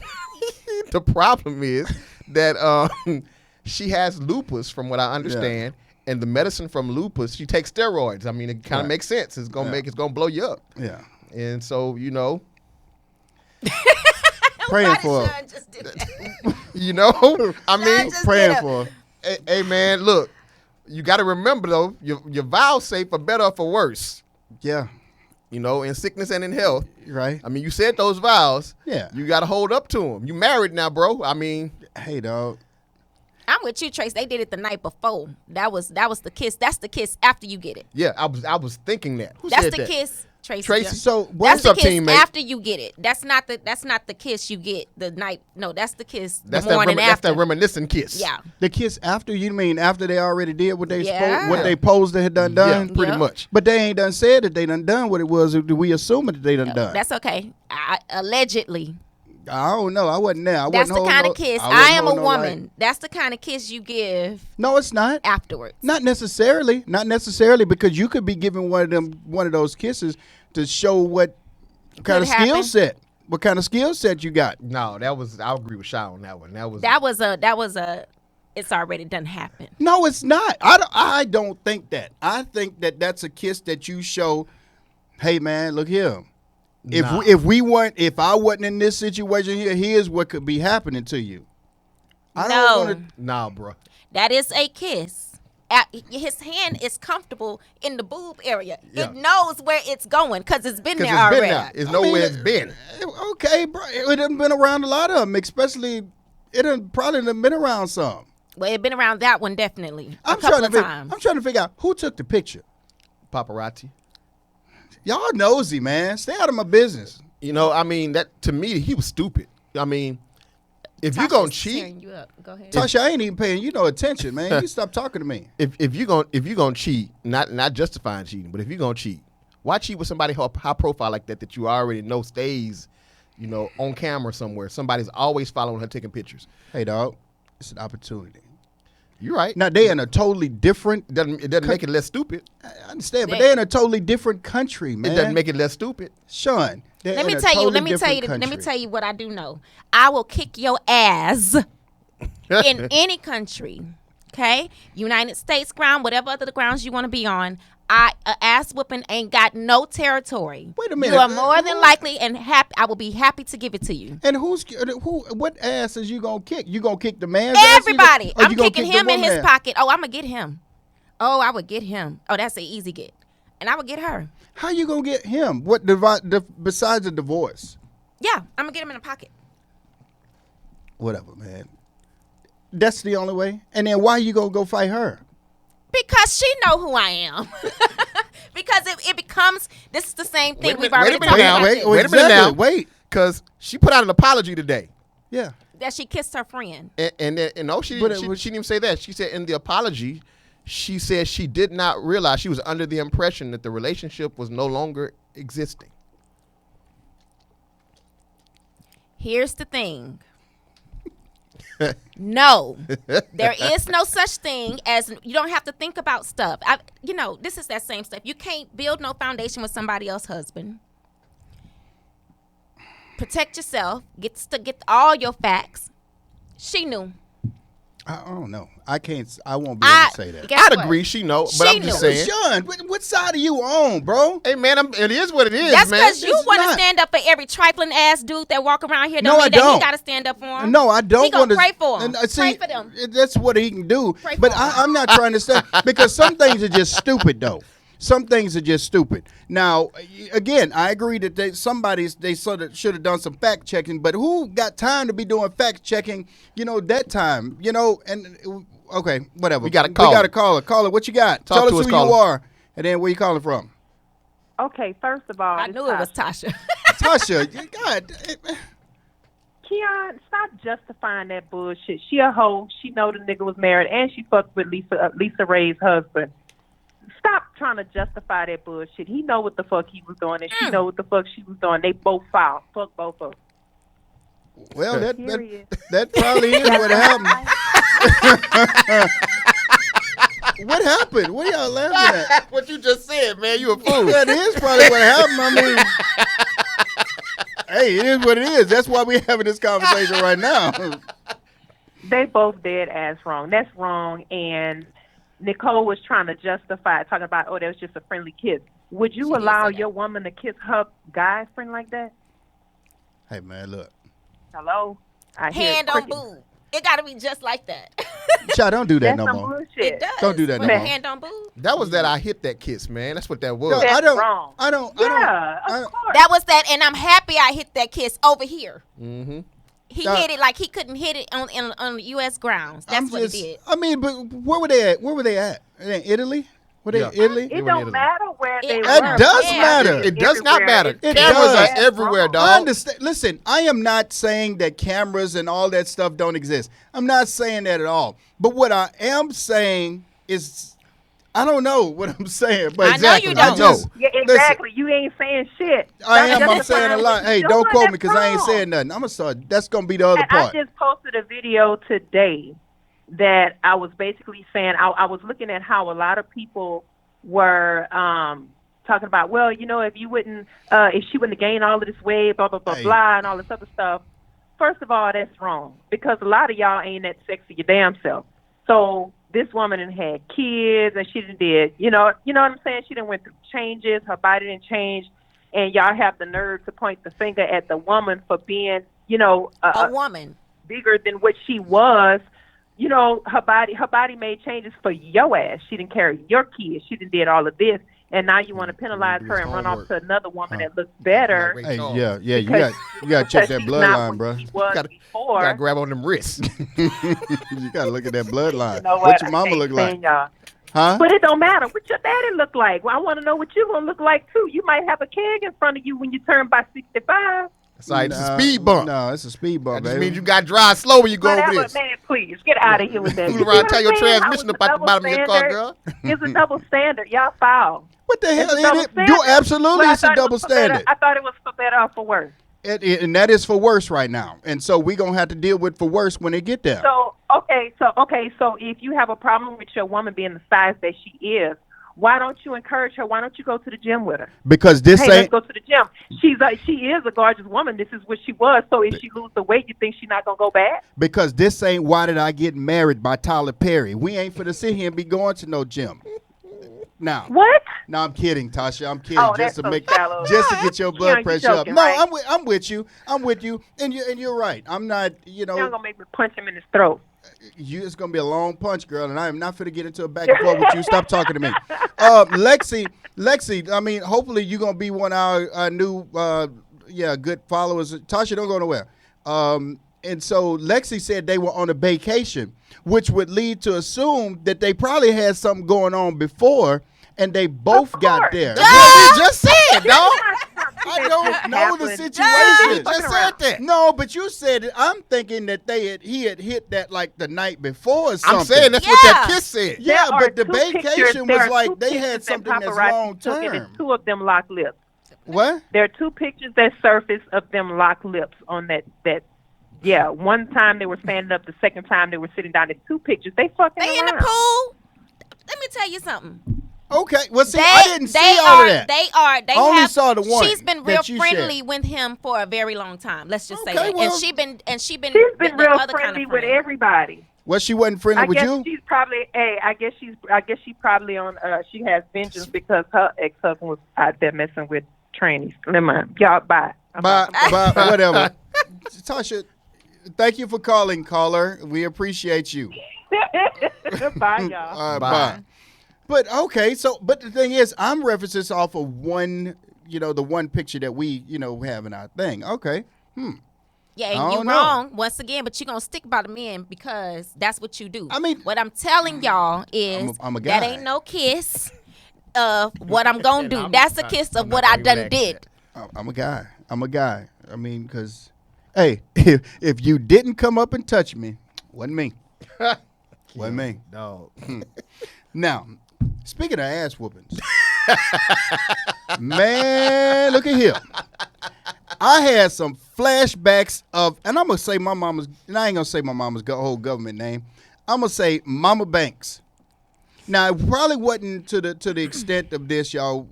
[SPEAKER 2] that she has lupus, from what I understand, and the medicine from lupus, she takes steroids. I mean, it kind of makes sense. It's gonna blow you up.
[SPEAKER 1] Yeah.
[SPEAKER 2] And so
[SPEAKER 1] praying for her.
[SPEAKER 3] Sean just did that?
[SPEAKER 2] I mean,
[SPEAKER 3] just
[SPEAKER 1] Praying
[SPEAKER 3] did
[SPEAKER 1] for her.
[SPEAKER 2] hey man, look, you got to remember though, your vows say for better or for worse.
[SPEAKER 1] Yeah.
[SPEAKER 2] In sickness and in health.
[SPEAKER 1] Right.
[SPEAKER 2] I mean, you said those vows.
[SPEAKER 1] Yeah.
[SPEAKER 2] You got to hold up to them. You married now, bro. I mean,
[SPEAKER 1] Hey, dog.
[SPEAKER 3] I'm with you, Trace. They did it the night before. That was the kiss. That's the kiss after you get it.
[SPEAKER 2] yeah, I was thinking that. Who
[SPEAKER 3] That's
[SPEAKER 2] said
[SPEAKER 3] the
[SPEAKER 2] that?
[SPEAKER 3] kiss, Tracy.
[SPEAKER 2] Tracy.
[SPEAKER 1] So
[SPEAKER 3] That's
[SPEAKER 1] what's
[SPEAKER 3] the
[SPEAKER 2] up,
[SPEAKER 3] kiss
[SPEAKER 2] teammate?
[SPEAKER 3] after you get it. That's not the kiss you get the night. No, that's the kiss
[SPEAKER 2] That's
[SPEAKER 3] the morning
[SPEAKER 2] that's
[SPEAKER 3] after.
[SPEAKER 2] that reminiscent kiss.
[SPEAKER 3] Yeah.
[SPEAKER 1] the kiss after? You mean after they already did what they
[SPEAKER 3] Yeah.
[SPEAKER 1] what they posed they had done?
[SPEAKER 2] Yeah, pretty
[SPEAKER 3] Yeah.
[SPEAKER 2] much.
[SPEAKER 1] But they ain't done said that they done what it was. We assuming that they done done.
[SPEAKER 3] That's okay. Allegedly.
[SPEAKER 1] I don't know. I wasn't there.
[SPEAKER 3] That's the kind of kiss. I am a woman.
[SPEAKER 1] Light.
[SPEAKER 3] That's the kind of kiss you give
[SPEAKER 1] No, it's not.
[SPEAKER 3] afterwards.
[SPEAKER 1] Not necessarily. Not necessarily, because you could be giving one of those kisses to show what kind of skill
[SPEAKER 3] happen.
[SPEAKER 1] set. What kind of skill set you got?
[SPEAKER 2] No, I agree with Shy on that one. That was
[SPEAKER 3] a it's already done happened.
[SPEAKER 1] No, it's not. I don't think that. I think that that's a kiss that you show, hey man, look here.
[SPEAKER 2] Nah.
[SPEAKER 1] If I wasn't in this situation here, here's what could be happening to you. I don't want to.
[SPEAKER 2] Nah, bro.
[SPEAKER 3] That is a kiss. His hand is comfortable in the boob area.
[SPEAKER 2] Yeah.
[SPEAKER 3] It knows where it's going because it's been
[SPEAKER 2] Because
[SPEAKER 3] there
[SPEAKER 2] it's
[SPEAKER 3] already.
[SPEAKER 2] been there. It's nowhere it's been.
[SPEAKER 1] Okay, bro. It done been around a lot of them, especially it probably done been around some.
[SPEAKER 3] Well, it been around that one definitely.
[SPEAKER 1] I'm
[SPEAKER 3] a couple
[SPEAKER 1] trying
[SPEAKER 3] of
[SPEAKER 1] to
[SPEAKER 3] times.
[SPEAKER 1] I'm trying to figure out who took the picture.
[SPEAKER 2] Paparazzi.
[SPEAKER 1] Y'all nosy, man. Stay out of my business.
[SPEAKER 2] I mean, that to me, he was stupid. I mean, if you're
[SPEAKER 3] Tasha's
[SPEAKER 2] gonna cheat,
[SPEAKER 3] tearing you up. Go ahead.
[SPEAKER 1] Tasha, I ain't even paying you no attention, man. You stop talking to me.
[SPEAKER 2] if you're gonna cheat, not justifying cheating, but if you're gonna cheat, why cheat with somebody high profile like that you already know stays on camera somewhere. Somebody's always following her, taking pictures.
[SPEAKER 1] Hey, dog, it's an opportunity.
[SPEAKER 2] You're right.
[SPEAKER 1] Now, they in a totally different...
[SPEAKER 2] It doesn't make it less stupid.
[SPEAKER 1] I understand, but they're in a totally different country, man.
[SPEAKER 2] It doesn't make it less stupid.
[SPEAKER 1] Sean,
[SPEAKER 3] let me tell you what I do know. I will kick your ass in any country, okay? United States ground, whatever other grounds you want to be on. Ass whooping ain't got no territory.
[SPEAKER 1] Wait a minute.
[SPEAKER 3] You are more than likely and happy. I will be happy to give it to you.
[SPEAKER 1] And what ass is you gonna kick? You gonna kick the man's
[SPEAKER 3] Everybody.
[SPEAKER 1] ass?
[SPEAKER 3] I'm kicking him in his pocket. Oh, I'm gonna get him. Oh, I would get him. Oh, that's an easy get. And I would get her.
[SPEAKER 1] How you gonna get him? What besides the divorce?
[SPEAKER 3] Yeah, I'm gonna get him in the pocket.
[SPEAKER 1] Whatever, man. That's the only way. And then why you gonna go fight her?
[SPEAKER 3] Because she know who I am. Because it becomes, this is the same thing we've already talked about.
[SPEAKER 2] Wait a minute now.
[SPEAKER 1] Wait.
[SPEAKER 2] Because she put out an apology today.
[SPEAKER 1] Yeah.
[SPEAKER 3] That she kissed her friend.
[SPEAKER 2] And no, she didn't even say that. She said in the apology, she said she did not realize, she was under the impression that the relationship was no longer existing. Here's
[SPEAKER 3] the thing. No, there is no such thing as, you don't have to think about stuff. This is that same stuff. You can't build no foundation with somebody else's husband. Protect yourself. Get all your facts. She knew.
[SPEAKER 1] I don't know. I won't be able to say that.
[SPEAKER 2] I'd agree. She know, but I'm just saying.
[SPEAKER 1] Sean, what side are you on, bro?
[SPEAKER 2] Hey, man, it is what it is,
[SPEAKER 3] That's
[SPEAKER 2] man.
[SPEAKER 3] because you want to stand up for every trifling ass dude that walk around here.
[SPEAKER 1] No, I don't.
[SPEAKER 3] That he got to stand up for him.
[SPEAKER 1] No, I don't.
[SPEAKER 3] He gonna pray for him. Pray for them.
[SPEAKER 1] That's what he can do.
[SPEAKER 3] Pray
[SPEAKER 1] but
[SPEAKER 3] for him.
[SPEAKER 1] I'm not trying to say, because some things are just stupid, though. Some things are just stupid. Now, again, I agree that they sort of should have done some fact checking, but who got time to be doing fact checking? That time, and okay, whatever.
[SPEAKER 2] We got a caller.
[SPEAKER 1] Caller, what you got? Tell us who you are, and then where you calling from.
[SPEAKER 4] Okay, first of all,
[SPEAKER 3] I knew it was Tasha.
[SPEAKER 1] Tasha, God.
[SPEAKER 4] Keon, stop justifying that bullshit. She a hoe. She know the nigga was married, and she fucked with Lisa Ray's husband. Stop trying to justify that bullshit. He know what the fuck he was doing, and she know what the fuck she was doing. They both foul. Fuck both of them.
[SPEAKER 1] Well, that probably is what happened. What happened? What are y'all laughing at?
[SPEAKER 2] What you just said, man. You a fool.
[SPEAKER 1] That is probably what happened. I mean, hey, it is what it is. That's why we're having this conversation right now.
[SPEAKER 4] They both dead ass wrong. That's wrong, and Nicole was trying to justify it, talking about, that was just a friendly kiss. Would you allow your woman to kiss her guy friend like that?
[SPEAKER 1] Hey, man, look.
[SPEAKER 4] Hello?
[SPEAKER 3] Hand on boob. It got to be just like that.
[SPEAKER 1] Child, don't do that
[SPEAKER 4] That's
[SPEAKER 1] no more.
[SPEAKER 4] Bullshit.
[SPEAKER 3] It does.
[SPEAKER 1] Don't do that no more.
[SPEAKER 3] Hand on boob.
[SPEAKER 2] That was that I hit that kiss, man. That's what that was.
[SPEAKER 1] No,
[SPEAKER 4] That's wrong.
[SPEAKER 1] I don't.
[SPEAKER 4] Of course.
[SPEAKER 3] That was that, and I'm happy I hit that kiss over here.
[SPEAKER 2] Mm-hmm.
[SPEAKER 3] He hit it like he couldn't hit it on U.S. grounds. That's what he did.
[SPEAKER 1] I mean, but where were they at? Were they in Italy? Were they in Italy?
[SPEAKER 4] It don't matter where they were.
[SPEAKER 1] It does matter.
[SPEAKER 2] It does not matter.
[SPEAKER 1] It
[SPEAKER 2] Cameras
[SPEAKER 1] does.
[SPEAKER 2] are everywhere, dog.
[SPEAKER 1] I understand. Listen, I am not saying that cameras and all that stuff don't exist. I'm not saying that at all. But what I am saying is, I don't know what I'm saying. But
[SPEAKER 3] I know you don't.
[SPEAKER 4] Yeah, exactly. Listen, you ain't saying shit.
[SPEAKER 1] I'm saying a lot. Hey, don't quote me because I ain't saying nothing. I'm going to start. That's going to be the other part.
[SPEAKER 4] I just posted a video today that I was basically saying, I was looking at how a lot of people were talking about, well, if you wouldn't, if she wouldn't have gained all of this weight, blah, blah, blah, blah, and all this other stuff. First of all, that's wrong because a lot of y'all ain't that sexy your damn self. So this woman had kids and she did, you know what I'm saying? She done went through changes. Her body didn't change. And y'all have the nerve to point the finger at the woman for being,
[SPEAKER 3] a woman
[SPEAKER 4] bigger than what she was. Her body made changes for your ass. She didn't carry your kids. She didn't did all of this. And now you want to penalize her and run off to another woman that looks better.
[SPEAKER 1] Hey, yeah, you got to check that bloodline, bro.
[SPEAKER 2] You got to grab on them wrists.
[SPEAKER 1] You got to look at that bloodline. What your mama look like? Huh?
[SPEAKER 4] But it don't matter what your daddy look like. Well, I want to know what you going to look like, too. You might have a keg in front of you when you turn by 65.
[SPEAKER 2] It's like it's a speed bump.
[SPEAKER 1] No, it's a speed bump,
[SPEAKER 2] That just
[SPEAKER 1] baby.
[SPEAKER 2] means you got to drive slow when you go over this.
[SPEAKER 4] Man, please, get out of here with that.
[SPEAKER 2] Fool around, tell your transmission about the bottom of your car, girl.
[SPEAKER 4] It's a double standard. Y'all foul.
[SPEAKER 1] What the hell? Absolutely, it's a double standard.
[SPEAKER 4] I thought it was for better or for worse.
[SPEAKER 1] And that is for worse right now. And so we're going to have to deal with for worse when they get there.
[SPEAKER 4] So if you have a problem with your woman being the size that she is, why don't you encourage her? Why don't you go to the gym with her?
[SPEAKER 1] Because this
[SPEAKER 4] Hey,
[SPEAKER 1] ain't.
[SPEAKER 4] let's go to the gym. She is a gorgeous woman. This is what she was. So if she lose the weight, you think she's not gonna go back?
[SPEAKER 1] Because this ain't Why Did I Get Married by Tyler Perry. We ain't for to sit here and be going to no gym. Now,
[SPEAKER 4] What?
[SPEAKER 1] no, I'm kidding, Tasha. I'm kidding.
[SPEAKER 4] Oh, that's so shallow.
[SPEAKER 1] just to get your blood
[SPEAKER 4] You're
[SPEAKER 1] pressure
[SPEAKER 4] joking,
[SPEAKER 1] up. No,
[SPEAKER 4] right?
[SPEAKER 1] I'm with you. I'm with you. And you're right. I'm not.
[SPEAKER 4] You're gonna make me punch him in his throat.
[SPEAKER 1] It's gonna be a long punch, girl, and I am not finna get into a back and forth with you. Stop talking to me. Lexi. I mean, hopefully you're gonna be one of our new, good followers. Tasha, don't go nowhere. And so Lexi said they were on a vacation, which would lead to assume that they probably had something going on before, and they both got there.
[SPEAKER 2] That's what we just said, dog.
[SPEAKER 1] I don't know the
[SPEAKER 2] You
[SPEAKER 1] situation.
[SPEAKER 2] just said that.
[SPEAKER 1] No, but you said it. I'm thinking that he had hit that like the night before or something.
[SPEAKER 2] I'm saying that's what that kiss said.
[SPEAKER 1] Yeah,
[SPEAKER 4] There are
[SPEAKER 1] but the
[SPEAKER 4] two
[SPEAKER 1] vacation
[SPEAKER 4] pictures- there
[SPEAKER 1] was
[SPEAKER 4] are
[SPEAKER 1] like
[SPEAKER 4] two
[SPEAKER 1] they had
[SPEAKER 4] pictures that
[SPEAKER 1] something that's
[SPEAKER 4] paparazzi
[SPEAKER 1] long
[SPEAKER 4] took, and
[SPEAKER 1] term.
[SPEAKER 4] it's two of them locked lips.
[SPEAKER 1] What?
[SPEAKER 4] There are two pictures that surfaced of them locked lips on that. Yeah, one time they were standing up. The second time they were sitting down. There's two pictures. They fucking
[SPEAKER 3] They in
[SPEAKER 4] around.
[SPEAKER 3] the pool. Let me tell you something.
[SPEAKER 1] Okay. Well, see, I didn't see all of that.
[SPEAKER 3] They
[SPEAKER 1] I only
[SPEAKER 3] have,
[SPEAKER 1] saw the one
[SPEAKER 3] She's been real
[SPEAKER 1] that you
[SPEAKER 3] friendly
[SPEAKER 1] shared.
[SPEAKER 3] with him for a very long time. Let's just say
[SPEAKER 1] Okay,
[SPEAKER 3] that.
[SPEAKER 1] well-
[SPEAKER 3] And she's been
[SPEAKER 4] She's been
[SPEAKER 3] the
[SPEAKER 4] real
[SPEAKER 3] other
[SPEAKER 4] friendly
[SPEAKER 3] kind of
[SPEAKER 4] with
[SPEAKER 3] friend.
[SPEAKER 4] everybody.
[SPEAKER 1] Well, she wasn't friendly
[SPEAKER 4] I
[SPEAKER 1] with
[SPEAKER 4] guess
[SPEAKER 1] you.
[SPEAKER 4] she's probably. Hey, I guess she's probably on. She has vengeance because her ex-husband was out there messing with trannies. Never mind. Y'all, bye.
[SPEAKER 1] Bye, whatever. Tasha, thank you for calling, caller. We appreciate you.
[SPEAKER 4] Bye, y'all.
[SPEAKER 1] All right,
[SPEAKER 2] Bye.
[SPEAKER 1] bye. But okay, but the thing is, I'm referencing this off of one, the one picture that we, have in our thing. Okay.
[SPEAKER 3] Yeah,
[SPEAKER 1] I
[SPEAKER 3] and
[SPEAKER 1] don't
[SPEAKER 3] you're
[SPEAKER 1] know.
[SPEAKER 3] wrong once again, but you're gonna stick by the men because that's what you do.
[SPEAKER 1] I mean-
[SPEAKER 3] what I'm telling y'all is
[SPEAKER 1] I'm a
[SPEAKER 3] that
[SPEAKER 1] guy.
[SPEAKER 3] ain't no kiss of what I'm gonna do.
[SPEAKER 2] I'm
[SPEAKER 3] That's a
[SPEAKER 2] not-
[SPEAKER 3] kiss
[SPEAKER 2] I'm
[SPEAKER 3] of
[SPEAKER 2] not
[SPEAKER 3] what I
[SPEAKER 2] gonna
[SPEAKER 3] done
[SPEAKER 2] relax
[SPEAKER 3] did.
[SPEAKER 1] I'm a guy. I mean, because, hey, if you didn't come up and touch me, wasn't me. Wasn't me.
[SPEAKER 2] Dog.
[SPEAKER 1] Now, speaking of ass whoopings, man, look at here. I had some flashbacks of, and I'm going to say my mama's, and I ain't going to say my mama's whole government name. I'm going to say Mama Banks. Now, it probably wasn't to the extent of this, y'all.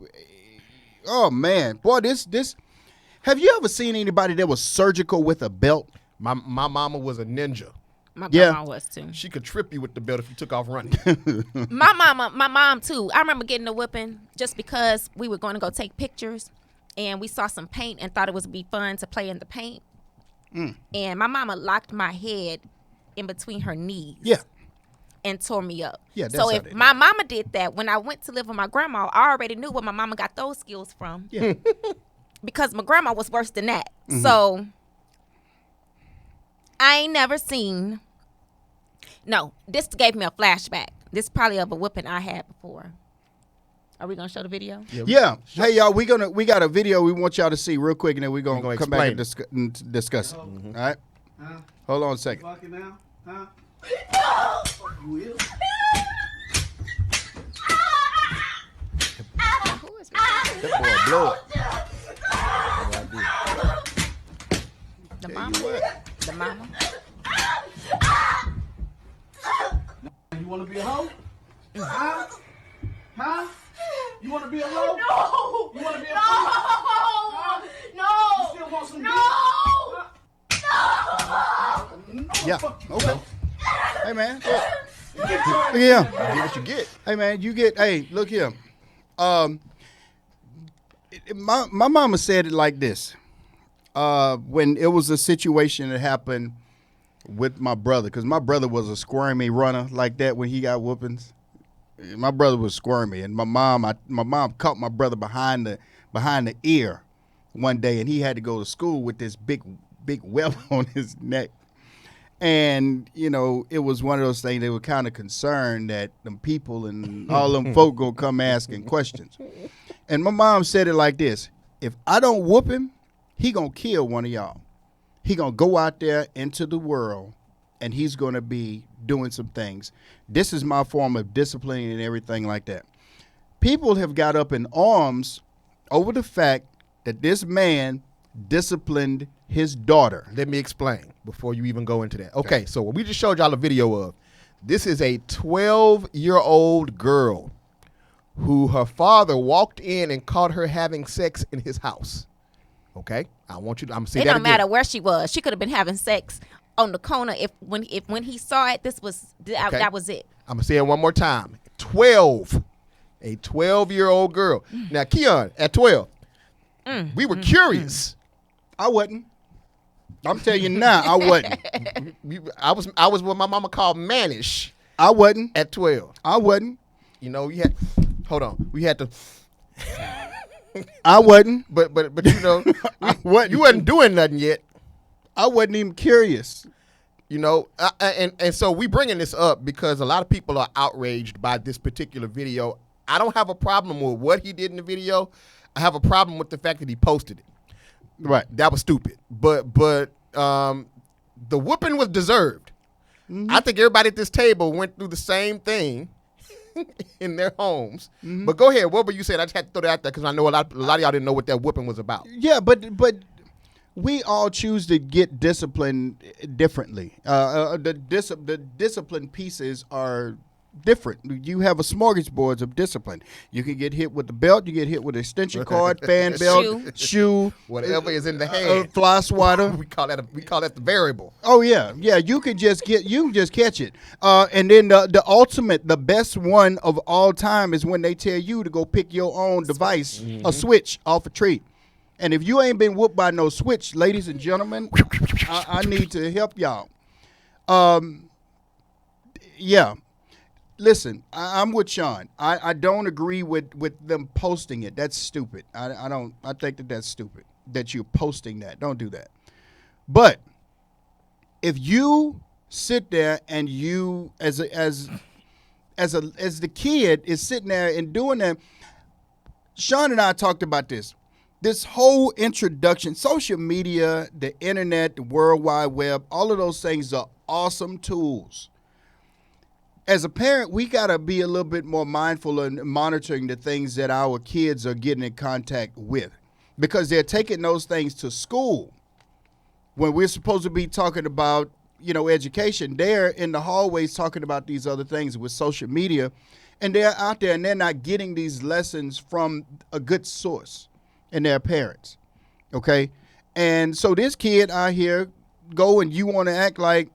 [SPEAKER 1] Oh, man. Boy, this. Have you ever seen anybody that was surgical with a belt?
[SPEAKER 2] My mama was a ninja.
[SPEAKER 3] My
[SPEAKER 1] Yeah.
[SPEAKER 3] grandma was too.
[SPEAKER 2] She could trip you with the belt if you took off running.
[SPEAKER 3] My mom too. I remember getting a whipping just because we were going to go take pictures, and we saw some paint and thought it would be fun to play in the paint. And my mama locked my head in between her knees.
[SPEAKER 1] Yeah.
[SPEAKER 3] And tore me up.
[SPEAKER 1] Yeah, that's
[SPEAKER 3] so
[SPEAKER 1] how
[SPEAKER 3] if
[SPEAKER 1] they
[SPEAKER 3] my
[SPEAKER 1] do it.
[SPEAKER 3] mama did that, when I went to live with my grandma, I already knew where my mama got those skills from.
[SPEAKER 1] Yeah.
[SPEAKER 3] Because my grandma was worse than that.
[SPEAKER 1] Mm-hmm.
[SPEAKER 3] So I ain't never seen. No, this gave me a flashback. This probably of a whipping I had before. Are we gonna show the video?
[SPEAKER 1] Yeah. Hey, y'all, we got a video we want y'all to see real quick, and then we're going to come back and discuss it. All right? Hold on a second.
[SPEAKER 5] Fucking now, huh? You will?
[SPEAKER 3] Who is
[SPEAKER 1] That boy blood.
[SPEAKER 3] the mama? The mama?
[SPEAKER 5] You want to be a hoe? Huh? Huh? You want to be a hoe?
[SPEAKER 6] No!
[SPEAKER 5] You want to be a
[SPEAKER 6] No!
[SPEAKER 5] hoe?
[SPEAKER 6] No!
[SPEAKER 5] You still want some
[SPEAKER 6] No!
[SPEAKER 1] Yeah. Okay. Hey, man. Yeah.
[SPEAKER 2] Get what you get.
[SPEAKER 1] Hey, man, hey, look here. My mama said it like this. When it was a situation that happened with my brother, because my brother was a squirmy runner like that when he got whoopings. My brother was squirmy, and my mom caught my brother behind the ear one day, and he had to go to school with this big welt on his neck. And, it was one of those things, they were kind of concerned that them people and all them folk going to come asking questions. And my mom said it like this: if I don't whoop him, he going to kill one of y'all. He going to go out there into the world, and he's going to be doing some things. This is my form of discipline and everything like that. People have got up in arms over the fact that this man disciplined his daughter.
[SPEAKER 2] Let me explain before you even go into that. Okay, so what we just showed y'all a video of, this is a 12-year-old girl who her father walked in and caught her having sex in his house. Okay, I'm saying that
[SPEAKER 3] It don't
[SPEAKER 2] again.
[SPEAKER 3] matter where she was. She could have been having sex on the corner. If when he saw it, that was it.
[SPEAKER 2] I'm gonna say it one more time. 12, a 12-year-old girl. Now, Keon, at 12, we were curious.
[SPEAKER 1] I wasn't. I'm telling you now, I wasn't.
[SPEAKER 2] I was what my mama called mannish
[SPEAKER 1] I wasn't.
[SPEAKER 2] at 12.
[SPEAKER 1] I wasn't.
[SPEAKER 2] You know, we had to.
[SPEAKER 1] I wasn't.
[SPEAKER 2] But you know, you wasn't doing nothing yet.
[SPEAKER 1] I wasn't even curious.
[SPEAKER 2] You know, and so we bringing this up because a lot of people are outraged by this particular video. I don't have a problem with what he did in the video. I have a problem with the fact that he posted it.
[SPEAKER 1] Right.
[SPEAKER 2] That was stupid. But the whooping was deserved. I think everybody at this table went through the same thing in their homes. But go ahead. What were you saying? I just had to throw that out there because I know a lot of y'all didn't know what that whooping was about.
[SPEAKER 1] Yeah, but we all choose to get disciplined differently. The discipline pieces are different. You have a smorgasbord of discipline. You can get hit with the belt. You get hit with an extension cord, fan belt, shoe,
[SPEAKER 2] Whatever is in the hand.
[SPEAKER 1] fly swatter.
[SPEAKER 2] we call that the variable.
[SPEAKER 1] Oh yeah. You can just catch it. And then the best one of all time is when they tell you to go pick your own device, a switch off a tree. And if you ain't been whooped by no switch, ladies and gentlemen, I need to help y'all. Yeah. Listen, I'm with Sean. I don't agree with them posting it. That's stupid. I think that's stupid that you're posting that. Don't do that. But if you sit there and you as the kid is sitting there and doing that, Sean and I talked about this. This whole introduction, social media, the internet, the World Wide Web, all of those things are awesome tools. As a parent, we got to be a little bit more mindful in monitoring the things that our kids are getting in contact with, because they're taking those things to school when we're supposed to be talking about, education. They're in the hallways talking about these other things with social media, and they're out there and they're not getting these lessons from a good source in their parents. Okay? And so this kid out here go and you want to act like,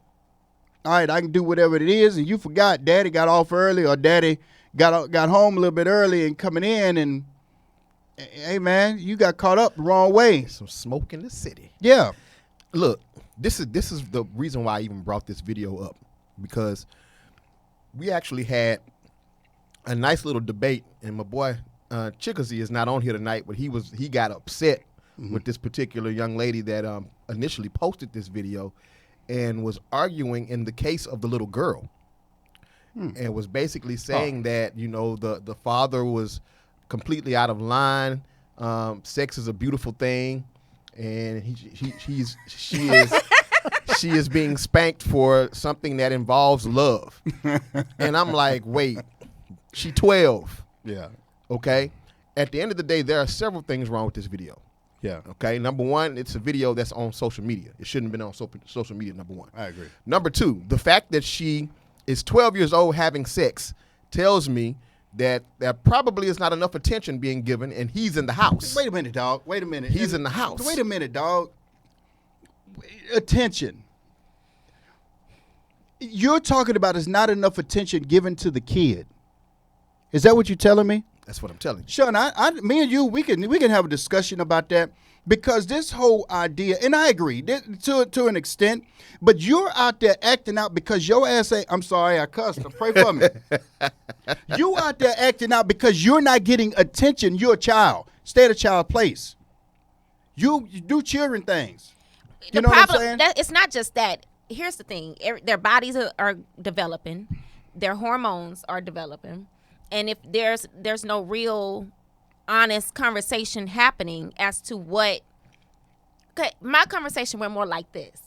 [SPEAKER 1] all right, I can do whatever it is, and you forgot daddy got off early or daddy got home a little bit early and coming in, and hey man, you got caught up the wrong way.
[SPEAKER 2] Some smoke in the city.
[SPEAKER 1] Yeah.
[SPEAKER 2] Look, this is the reason why I even brought this video up, because we actually had a nice little debate, and my boy Chickasee is not on here tonight, but he got upset with this particular young lady that initially posted this video and was arguing in the case of the little girl, and was basically saying that the father was completely out of line. Sex is a beautiful thing, and she is being spanked for something that involves love. And I'm like, wait, she 12.
[SPEAKER 1] Yeah.
[SPEAKER 2] Okay. At the end of the day, there are several things wrong with this video.
[SPEAKER 1] Yeah.
[SPEAKER 2] Okay. Number one, it's a video that's on social media. It shouldn't have been on social media. Number one.
[SPEAKER 1] I agree.
[SPEAKER 2] Number two, the fact that she is 12 years old having sex tells me that there probably is not enough attention being given, and he's in the house.
[SPEAKER 1] Wait a minute, dog. Wait a minute.
[SPEAKER 2] He's in the house.
[SPEAKER 1] Wait a minute, dog. Attention. You're talking about is not enough attention given to the kid. Is that what you're telling me?
[SPEAKER 2] That's what I'm telling you.
[SPEAKER 1] Sean, me and you, we can have a discussion about that, because this whole idea, and I agree to an extent, but you're out there acting out because your ass ain't, I'm sorry, I cussed, pray for me. You out there acting out because you're not getting attention. You're a child. Stay at a child place. You do children things. You know what I'm saying?
[SPEAKER 3] It's not just that. Here's the thing. Their bodies are developing. Their hormones are developing. And if there's no real honest conversation happening as to what, okay, my conversation went more like this.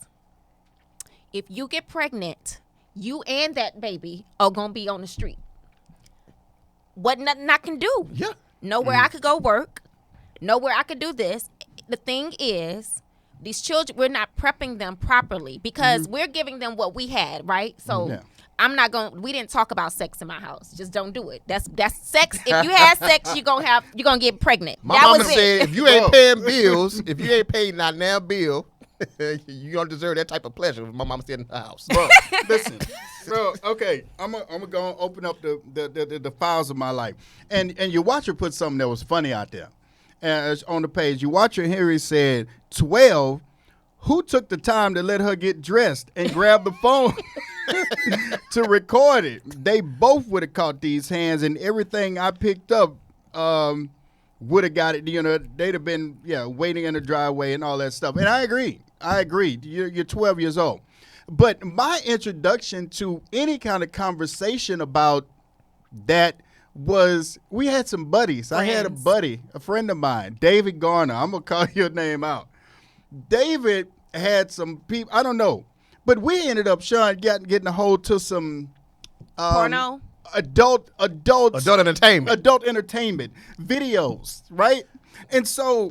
[SPEAKER 3] If you get pregnant, you and that baby are going to be on the street. What nothing I can do.
[SPEAKER 2] Yeah.
[SPEAKER 3] Nowhere I could go work. Nowhere I could do this. the thing is, these children, we're not prepping them properly because we're giving them what we had, right? So
[SPEAKER 1] Yeah.
[SPEAKER 3] we didn't talk about sex in my house. Just don't do it. That's sex. If you had sex, you're gonna get pregnant.
[SPEAKER 2] My
[SPEAKER 3] that
[SPEAKER 2] mama
[SPEAKER 3] was
[SPEAKER 2] said,
[SPEAKER 3] it.
[SPEAKER 2] if you ain't paying bills, if you ain't paying not now bill, you don't deserve that type of pleasure. My mama said in the house.
[SPEAKER 1] Bro, listen, bro. Okay, I'm gonna go and open up the files of my life, and your watcher put something that was funny out there, and on the page. Your watcher Henry said 12. Who took the time to let her get dressed and grab the phone to record it? They both would have caught these hands, and everything I picked up would have got it. You know, they'd have been waiting in the driveway and all that stuff. And I agree. You're 12 years old. But my introduction to any kind of conversation about that was we had some buddies. I had a buddy, a friend of mine, David Garner. I'm going to call your name out. David had some people, I don't know, but we ended up, Sean, getting a hold to some
[SPEAKER 3] Porno?
[SPEAKER 2] Adult entertainment
[SPEAKER 1] videos, right? And so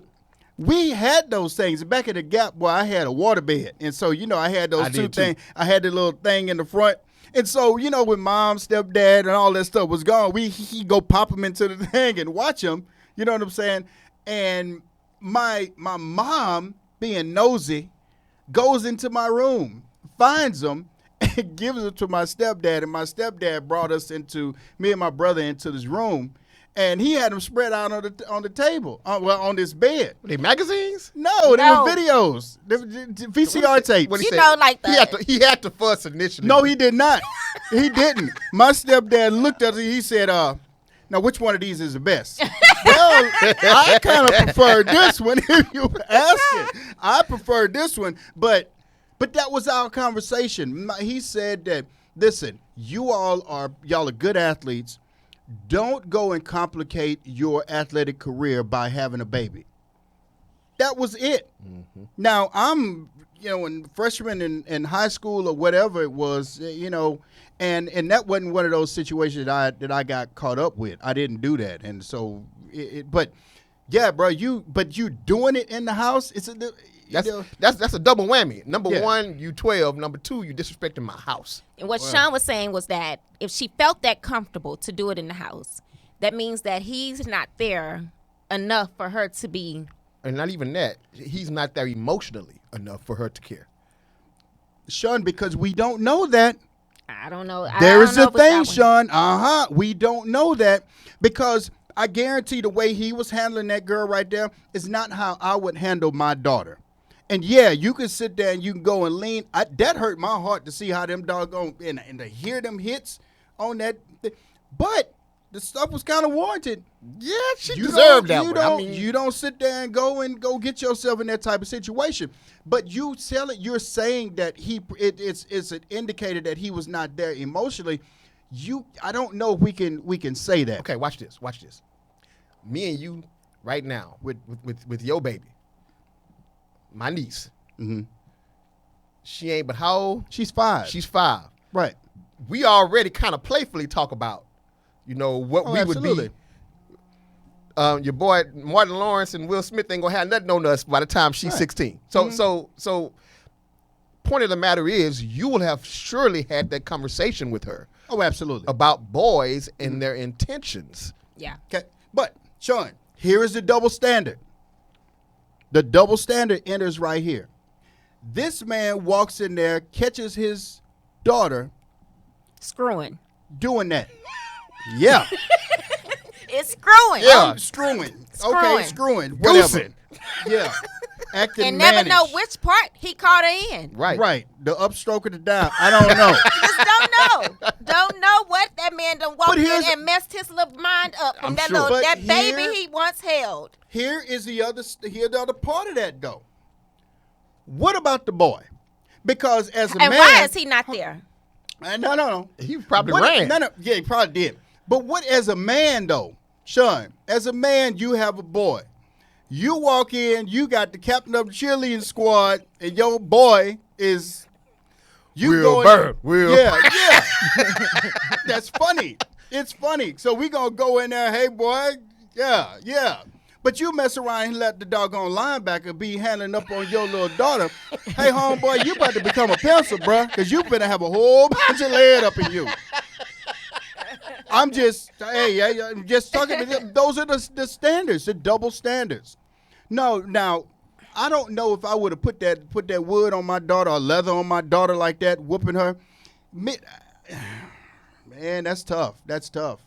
[SPEAKER 1] we had those things. Back at the Gap, boy, I had a waterbed. And so, I had those two things. I had the little thing in the front. And so, when mom, stepdad, and all that stuff was gone, he go pop them into the thing and watch them. You know what I'm saying? And my mom, being nosy, goes into my room, finds them, and gives them to my stepdad. And my stepdad brought me and my brother into this room, and he had them spread out on the table, on this bed.
[SPEAKER 2] Were they magazines?
[SPEAKER 1] No, they were videos, the VCR tapes.
[SPEAKER 2] He had to fuss initially.
[SPEAKER 1] No, he did not. He didn't. My stepdad looked at it. He said, now, which one of these is the best? Well, I kind of prefer this one, if you ask it. I prefer this one, but that was our conversation. He said that, listen, y'all are good athletes. Don't go and complicate your athletic career by having a baby. That was it. Mm-hmm. Now, I'm, a freshman in high school or whatever it was, and that wasn't one of those situations that I got caught up with. I didn't do that, and so but yeah, bro, you doing it in the house?
[SPEAKER 2] That's a double whammy. Number one, you 12. Number two, you disrespecting my house.
[SPEAKER 3] And what Sean was saying was that if she felt that comfortable to do it in the house, that means that he's not there enough for her to be.
[SPEAKER 2] And not even that, he's not there emotionally enough for her to care.
[SPEAKER 1] Sean, because we don't know that.
[SPEAKER 3] I don't know.
[SPEAKER 1] There is a thing, Sean. We don't know that because I guarantee the way he was handling that girl right there is not how I would handle my daughter. And yeah, you can sit there and you can go and lean. That hurt my heart to see how them doggone and to hear them hits on that. But the stuff was kind of warranted.
[SPEAKER 2] Yeah, she deserved that one.
[SPEAKER 1] You don't sit there and go get yourself in that type of situation. But you're saying that it's an indicator that he was not there emotionally. I don't know if we can say that.
[SPEAKER 2] Okay, watch this. Me and you right now with your baby, my niece.
[SPEAKER 1] Mm-hmm.
[SPEAKER 2] She ain't but how old?
[SPEAKER 1] She's 5.
[SPEAKER 2] She's 5.
[SPEAKER 1] Right.
[SPEAKER 2] We already kind of playfully talk about, what we
[SPEAKER 1] absolutely.
[SPEAKER 2] would be. Your boy Martin Lawrence and Will Smith ain't gonna have nothing on us by the time she's 16. So point of the matter is, you will have surely had that conversation with her.
[SPEAKER 1] Oh, absolutely.
[SPEAKER 2] About boys and their intentions.
[SPEAKER 3] Yeah.
[SPEAKER 1] Okay. But Sean, here is the double standard. The double standard enters right here. This man walks in there, catches his daughter
[SPEAKER 3] Screwing.
[SPEAKER 1] doing that. Yeah.
[SPEAKER 3] It's screwing.
[SPEAKER 1] Yeah, screwing. Okay, screwing. Whatever.
[SPEAKER 2] Goosing.
[SPEAKER 1] Yeah. Acting
[SPEAKER 3] And never
[SPEAKER 1] managed.
[SPEAKER 3] know which part he caught her in.
[SPEAKER 2] Right.
[SPEAKER 1] The upstroke or the down. I don't know.
[SPEAKER 3] Just don't know. Don't know what that man done walked in
[SPEAKER 1] here's-
[SPEAKER 3] and messed his little mind up from
[SPEAKER 2] I'm
[SPEAKER 3] that
[SPEAKER 2] sure.
[SPEAKER 3] little
[SPEAKER 1] But
[SPEAKER 3] that baby
[SPEAKER 1] here-
[SPEAKER 3] he once held.
[SPEAKER 1] Here's the other part of that though. What about the boy? Because as a
[SPEAKER 3] And
[SPEAKER 1] man,
[SPEAKER 3] why is he not there?
[SPEAKER 1] No.
[SPEAKER 2] He probably ran.
[SPEAKER 1] No, yeah, he probably did. But what as a man though, Sean? As a man, you have a boy. You walk in, you got the captain of the cheerleading squad, and your boy is
[SPEAKER 2] Will Bird.
[SPEAKER 1] Yeah. That's funny. It's funny. So we gonna go in there, hey boy, yeah. But you mess around and let the doggone linebacker be handling up on your little daughter. Hey, homeboy, you about to become a pencil, bruh, because you better have a whole bunch of lead up in you. I'm just, I'm just talking to them. Those are the standards, the double standards. No, now, I don't know if I would have put that wood on my daughter or leather on my daughter like that, whooping her. Man, that's tough. That's tough.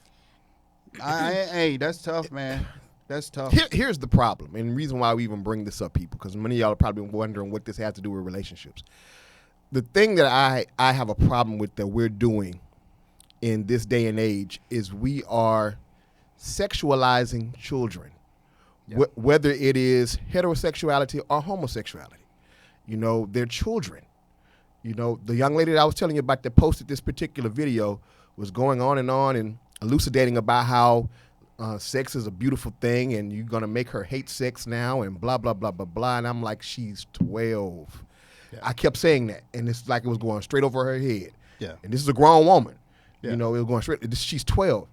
[SPEAKER 1] Hey, that's tough, man. That's tough.
[SPEAKER 2] Here's the problem, and the reason why we even bring this up, people, because many of y'all are probably wondering what this has to do with relationships. The thing that I have a problem with that we're doing in this day and age is we are sexualizing children, whether it is heterosexuality or homosexuality. You know, they're children. You know, the young lady that I was telling you about that posted this particular video was going on and elucidating about how sex is a beautiful thing and you're going to make her hate sex now and blah, blah, blah, blah, blah. And I'm like, she's 12. Yeah. I kept saying that, and it's like it was going straight over her head. Yeah. And this is a grown woman. Yeah. You know, it was going straight. She's 12.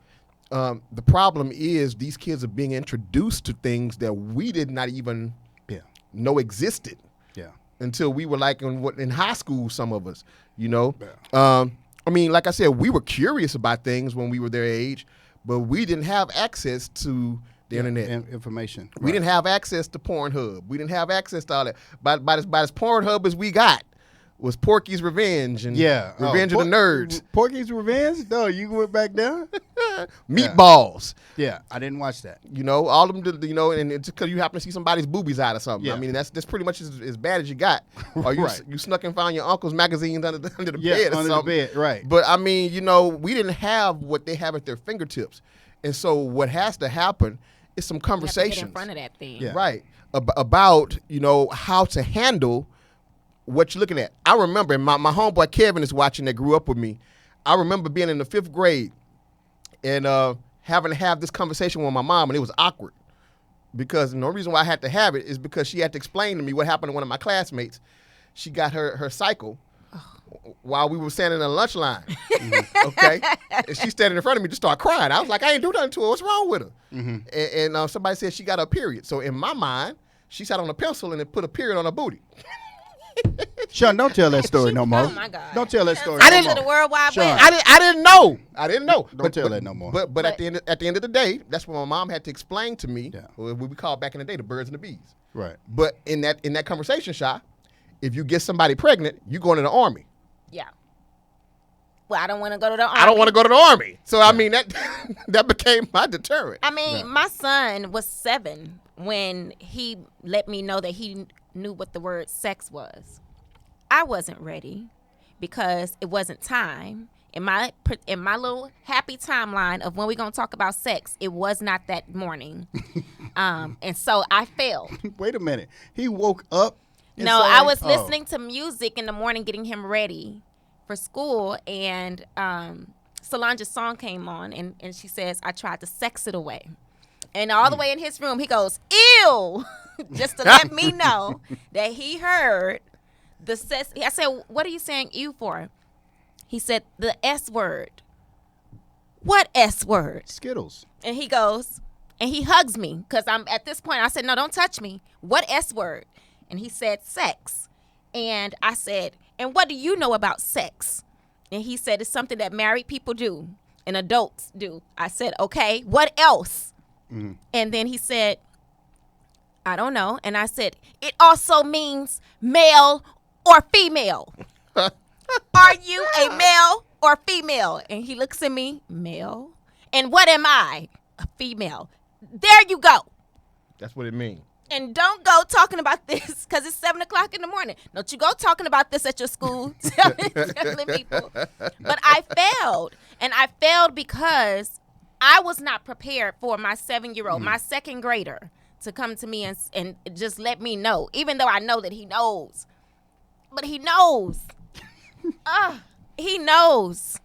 [SPEAKER 2] The problem is these kids are being introduced to things that we did not even know existed. Yeah. Until we were like in high school, some of us, you know. Yeah. I mean, like I said, we were curious about things when we were their age, but we didn't have access to the internet.
[SPEAKER 1] Information.
[SPEAKER 2] We didn't have access to Pornhub. We didn't have access to all that. By as Pornhub as we got was Porky's Revenge and Revenge of the Nerds.
[SPEAKER 1] Porky's Revenge? No, you went back there?
[SPEAKER 2] Meatballs.
[SPEAKER 1] Yeah, I didn't watch that.
[SPEAKER 2] You know, all of them, you know, and it's because you happen to see somebody's boobies out or something. Yeah. I mean, that's pretty much as bad as you got. Or you snuck and found your uncle's magazines under the bed or
[SPEAKER 1] something. Under the bed, right.
[SPEAKER 2] But, I mean, you know, we didn't have what they have at their fingertips. And so what has to happen is some conversations.
[SPEAKER 3] You have to get in front of that thing.
[SPEAKER 2] Yeah. Right. About, you know, how to handle what you're looking at. I remember, and my homeboy Kevin is watching that grew up with me. I remember being in the 5th grade and having to have this conversation with my mom, and it was awkward because the reason why I had to have it is because she had to explain to me what happened to one of my classmates. She got her cycle while we were standing in the lunch line, okay? And she's standing in front of me, just started crying. I was like, I ain't do nothing to her. What's wrong with her? Mm-hmm. And somebody said she got a period. So in my mind, she sat on a pencil and it put a period on her booty.
[SPEAKER 1] Sean, don't tell that story no more.
[SPEAKER 3] Oh my God!
[SPEAKER 1] Don't tell that story.
[SPEAKER 2] I didn't.
[SPEAKER 3] The World Wide Web.
[SPEAKER 2] I didn't know. I didn't know.
[SPEAKER 1] Don't tell that no more.
[SPEAKER 2] But at the end of the day, that's what my mom had to explain to me. What we called back in the day the birds and the bees.
[SPEAKER 1] Right.
[SPEAKER 2] But in that conversation, Sha, if you get somebody pregnant, you going to the army.
[SPEAKER 3] Yeah. Well, I don't want to go to the army.
[SPEAKER 2] I don't want to go to the army. So I mean that became my deterrent.
[SPEAKER 3] I mean, my son was 7 when he let me know that he knew what the word sex was. I wasn't ready because it wasn't time. In my little happy timeline of when we're going to talk about sex, it was not that morning. And so I failed.
[SPEAKER 1] Wait a minute. He woke up?
[SPEAKER 3] No, I was listening to music in the morning, getting him ready for school, and Solange's song came on, and she says, I tried to sex it away. And all the way in his room, he goes, ew, just to let me know that he heard the sex. I said, what are you saying ew for? He said, the S word. What S word?
[SPEAKER 1] Skittles.
[SPEAKER 3] And he goes, and he hugs me, because I'm at this point, I said, no, don't touch me. What S word? And he said, sex. And I said, and what do you know about sex? And he said, it's something that married people do and adults do. I said, okay, what else? Mm-hmm. And then he said, I don't know. And I said, it also means male or female. Are you a male or female? And he looks at me, male. And what am I? A female. There you go.
[SPEAKER 2] That's what it means.
[SPEAKER 3] And don't go talking about this because it's 7 o'clock in the morning. Don't you go talking about this at your school, telling people. But I failed. And I failed because I was not prepared for my 7-year-old, my 2nd grader, to come to me and just let me know, even though I know that he knows. But he knows. He knows.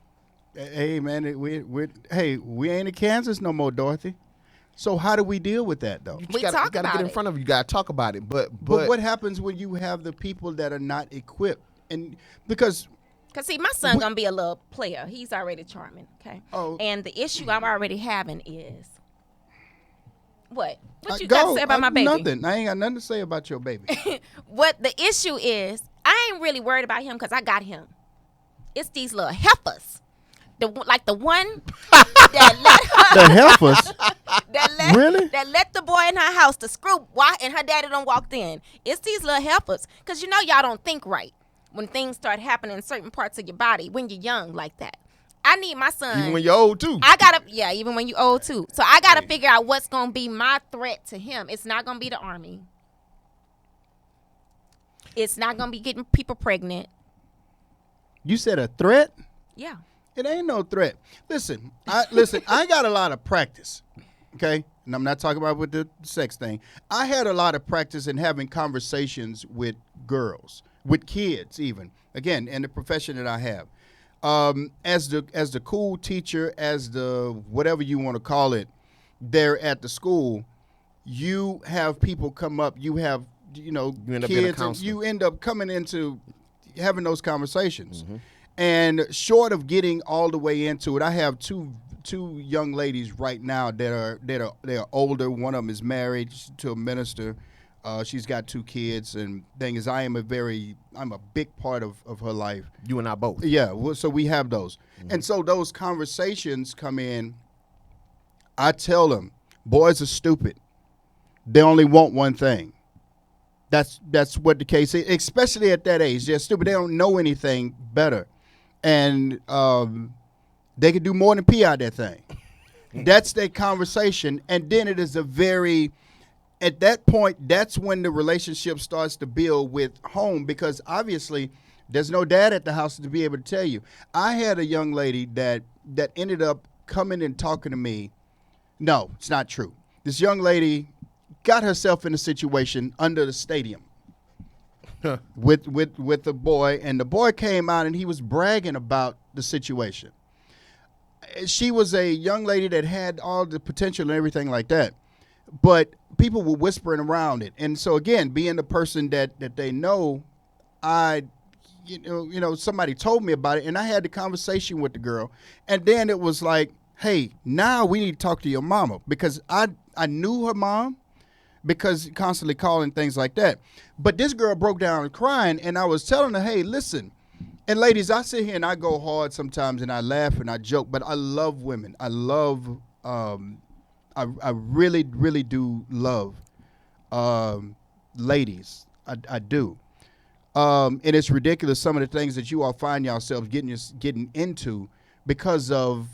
[SPEAKER 1] Hey, man, we ain't in Kansas no more, Dorothy. So how do we deal with that, though?
[SPEAKER 3] We talk about it.
[SPEAKER 2] You got to get in front of it. You got to talk about it. But
[SPEAKER 1] what happens when you have the people that are not equipped? And because
[SPEAKER 3] see, my son going to be a little player. He's already charming, okay?
[SPEAKER 1] Oh.
[SPEAKER 3] And the issue I'm already having is What you got to say about my baby?
[SPEAKER 1] Nothing. I ain't got nothing to say about your baby.
[SPEAKER 3] What the issue is, I ain't really worried about him because I got him. It's these little heifers. The one that let her,
[SPEAKER 1] The heifers. Really?
[SPEAKER 3] that let the boy in her house to screw and her daddy done walked in. It's these little heifers. Because you know y'all don't think right when things start happening in certain parts of your body when you're young like that. I need my son.
[SPEAKER 2] Even when you're old too.
[SPEAKER 3] Even when you're old too. So I gotta figure out what's gonna be my threat to him. It's not gonna be the army. It's not gonna be getting people pregnant.
[SPEAKER 1] You said a threat?
[SPEAKER 3] Yeah.
[SPEAKER 1] It ain't no threat. Listen, I got a lot of practice, okay? And I'm not talking about with the sex thing. I had a lot of practice in having conversations with girls, with kids even, again, in the profession that I have. As the cool teacher, as the whatever you want to call it, there at the school, you have people come up, you have,
[SPEAKER 2] end up being a
[SPEAKER 1] kids, and
[SPEAKER 2] counselor.
[SPEAKER 1] you end up coming into having those conversations.
[SPEAKER 2] Mm-hmm.
[SPEAKER 1] And short of getting all the way into it, I have two young ladies right now that are older. One of them is married to a minister. She's got 2 kids, and thing is, I'm a big part of her life.
[SPEAKER 2] You and I both.
[SPEAKER 1] Yeah, well, so we have those, and so those conversations come in. I tell them, boys are stupid. They only want one thing. That's what the case is, especially at that age. They're stupid. They don't know anything better. And they can do more than pee out that thing. That's their conversation. And then it is at that point, that's when the relationship starts to build with home, because obviously there's no dad at the house to be able to tell you. I had a young lady that ended up coming and talking to me. No, it's not true. This young lady got herself in a situation under the stadium. with the boy, and the boy came out and he was bragging about the situation. She was a young lady that had all the potential and everything like that, but people were whispering around it. And so again, being the person that they know, somebody told me about it, and I had the conversation with the girl, and then it was like, hey, now we need to talk to your mama, because I knew her mom, because constantly calling, things like that. But this girl broke down crying, and I was telling her, hey, listen. And ladies, I sit here and I go hard sometimes, and I laugh and I joke, but I love women. I love, I really, really do love ladies. I do. And it's ridiculous, some of the things that you all find yourselves getting into because of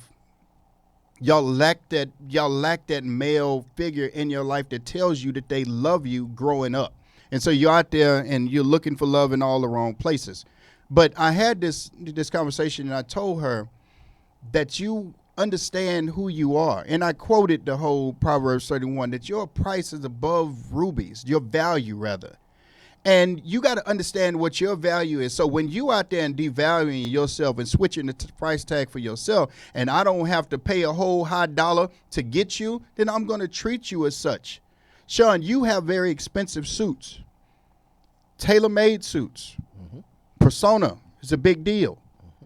[SPEAKER 1] y'all lack that male figure in your life that tells you that they love you growing up. And so you're out there and you're looking for love in all the wrong places. But I had this conversation, and I told her that you understand who you are. And I quoted the whole Proverbs 31, that your price is above rubies, your value rather. And you got to understand what your value is. So when you out there and devaluing yourself and switching the price tag for yourself, and I don't have to pay a whole high dollar to get you, then I'm going to treat you as such. Sean, you have very expensive suits, tailor-made suits. Mm-hmm. Persona is a big deal. Mm-hmm.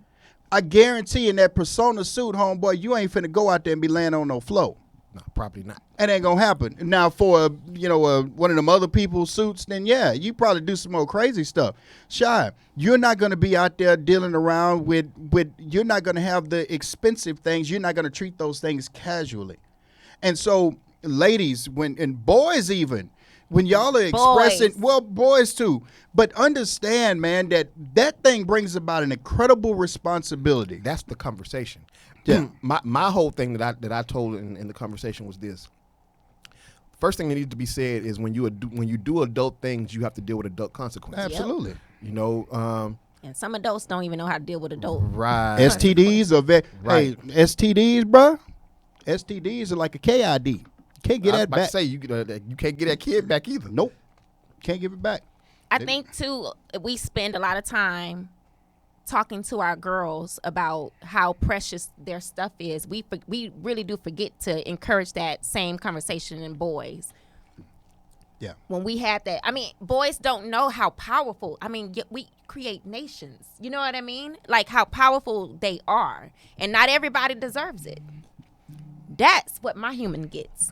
[SPEAKER 1] I guarantee in that Persona suit, homeboy, you ain't finna go out there and be laying on no floor.
[SPEAKER 2] No, probably not.
[SPEAKER 1] It ain't gonna happen. Now, for one of them other people's suits, then yeah, you probably do some more crazy stuff. Shy, you're not gonna be out there dealing around with. You're not gonna have the expensive things. You're not gonna treat those things casually. And so, ladies, and boys even, when y'all are expressing, well, boys too, but understand, man, that thing brings about an incredible responsibility.
[SPEAKER 2] That's the conversation.
[SPEAKER 1] Yeah.
[SPEAKER 2] My whole thing that I told in the conversation was this. First thing that needs to be said is when you do adult things, you have to deal with adult consequences.
[SPEAKER 1] Absolutely.
[SPEAKER 3] And some adults don't even know how to deal with adults.
[SPEAKER 2] Right.
[SPEAKER 1] STDs are
[SPEAKER 2] right.
[SPEAKER 1] Hey, STDs, bro. STDs are like a KID. You can't get that back.
[SPEAKER 2] To say you can't get that kid back either.
[SPEAKER 1] Nope. Can't give it back.
[SPEAKER 3] I think too, we spend a lot of time talking to our girls about how precious their stuff is. We really do forget to encourage that same conversation in boys.
[SPEAKER 1] Yeah.
[SPEAKER 3] When we had that, I mean, boys don't know how powerful. I mean, we create nations. You know what I mean? Like how powerful they are, and not everybody deserves it. That's what my human gets.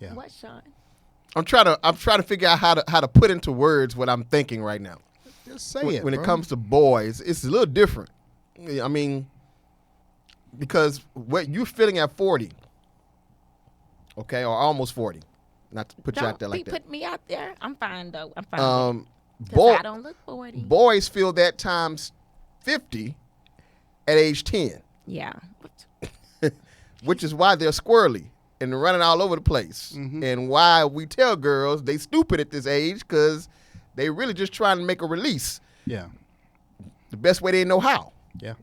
[SPEAKER 1] Yeah.
[SPEAKER 3] What, Sean?
[SPEAKER 2] I'm trying to figure out how to put into words what I'm thinking right now.
[SPEAKER 1] Just say it.
[SPEAKER 2] When it
[SPEAKER 1] bro.
[SPEAKER 2] comes to boys, it's a little different. I mean, because what you're feeling at 40, okay, or almost 40, not to put you out there like that.
[SPEAKER 3] Don't put me out there. I'm fine though. I'm fine. Because
[SPEAKER 2] Boy,
[SPEAKER 3] I don't look 40.
[SPEAKER 2] boys feel that times 50 at age 10,
[SPEAKER 3] Yeah.
[SPEAKER 2] which is why they're squirrely and running all over the place, and why we tell girls they stupid at this age because they really just trying to make a release
[SPEAKER 1] Yeah.
[SPEAKER 2] the best way they know how.
[SPEAKER 1] Yeah.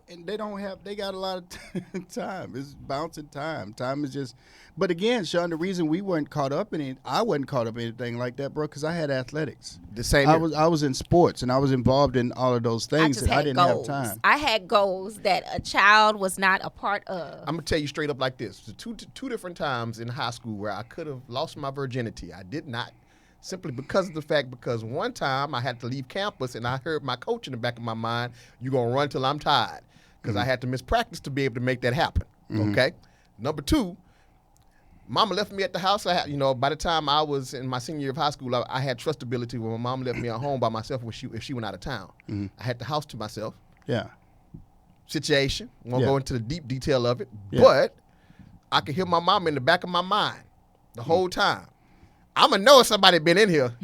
[SPEAKER 1] And they don't have. They got a lot of time. It's bouncing time. Time is just. But again, Sean, the reason we weren't caught up in it, I wasn't caught up in anything like that, bro, because I had athletics.
[SPEAKER 2] The same.
[SPEAKER 1] I was in sports, and I was involved in all of those things,
[SPEAKER 3] just
[SPEAKER 1] and I
[SPEAKER 3] had
[SPEAKER 1] didn't
[SPEAKER 3] goals.
[SPEAKER 1] have time.
[SPEAKER 3] I had goals that a child was not a part of.
[SPEAKER 2] I'm gonna tell you straight up like this: the two different times in high school where I could have lost my virginity, I did not, simply because of the fact because one time I had to leave campus and I heard my coach in the back of my mind, "You gonna run till I'm tired," because I had to miss practice to be able to make that happen. Okay. Number two, Mama left me at the house. I had, by the time I was in my senior year of high school, I had trustability when my mom left me at home by myself if she went out of town. I had the house to myself.
[SPEAKER 1] Yeah.
[SPEAKER 2] Situation. Won't
[SPEAKER 1] Yeah.
[SPEAKER 2] go into the deep detail of it,
[SPEAKER 1] Yeah.
[SPEAKER 2] but I could hear my mom in the back of my mind the whole time. I'ma know if somebody been in here.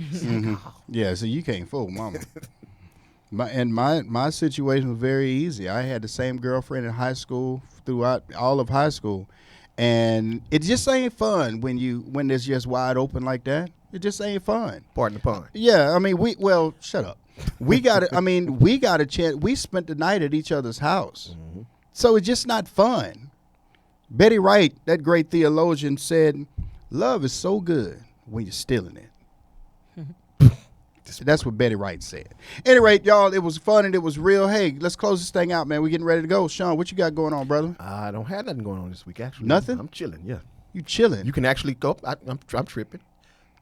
[SPEAKER 1] Yeah, so you can't fool mama. My situation was very easy. I had the same girlfriend in high school throughout all of high school, and it just ain't fun when it's just wide open like that. It just ain't fun.
[SPEAKER 2] Pardon the pun.
[SPEAKER 1] Yeah, I mean shut up. We got a chance. We spent the night at each other's house, so it's just not fun. Betty Wright, that great theologian, said, "Love is so good when you're stealing it." That's what Betty Wright said. At any rate, y'all, it was fun and it was real. Hey, let's close this thing out, man. We're getting ready to go. Sean, what you got going on, brother?
[SPEAKER 2] I don't have nothing going on this week, actually.
[SPEAKER 1] Nothing?
[SPEAKER 2] I'm chilling, yeah.
[SPEAKER 1] You chilling?
[SPEAKER 2] You can actually go. I'm tripping.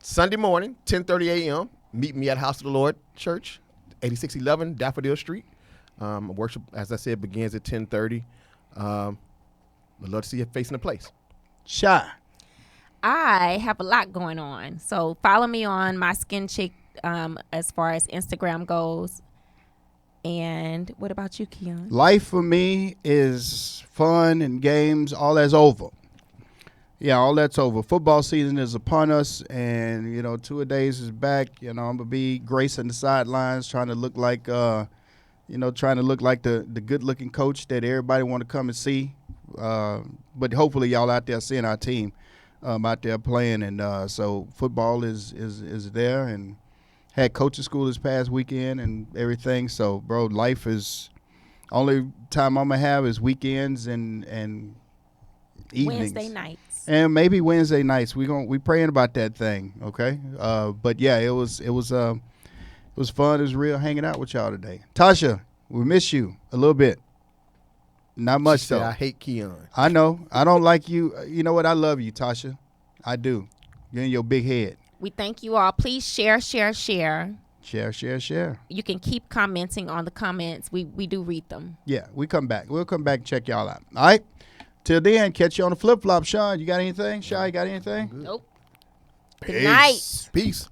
[SPEAKER 2] Sunday morning, 10:30 a.m., meet me at House of the Lord Church, 8611 Daffodil Street. Worship, as I said, begins at 10:30. I'd love to see you facing the place.
[SPEAKER 1] Shy.
[SPEAKER 3] I have a lot going on. So follow me on my Skin Chick as far as Instagram goes. And what about you, Keon?
[SPEAKER 1] Life for me is fun and games. All that's over. Yeah, all that's over. Football season is upon us, and 2-a-days is back. I'm gonna be gracing the sidelines, trying to look like, the good-looking coach that everybody want to come and see. But hopefully, y'all out there seeing our team out there playing, and so football is there, and had coaching school this past weekend and everything. So, bro, life is only time I'm gonna have is weekends and evenings.
[SPEAKER 3] Wednesday nights.
[SPEAKER 1] And maybe Wednesday nights. We praying about that thing, okay? But yeah, it was fun. It was real hanging out with y'all today. Tasha, we miss you a little bit. Not much
[SPEAKER 2] She said,
[SPEAKER 1] though.
[SPEAKER 2] I hate Keon.
[SPEAKER 1] I know. I don't like you. You know what? I love you, Tasha. I do. You're in your big head.
[SPEAKER 3] We thank you all. Please share.
[SPEAKER 1] Share, share, share.
[SPEAKER 3] You can keep commenting on the comments. We do read them.
[SPEAKER 1] Yeah, we come back. We'll come back and check y'all out. All right? Till then, catch you on the flip-flop. Sean, you got anything? Shy, you got anything?
[SPEAKER 3] Nope. Good night.
[SPEAKER 2] Peace.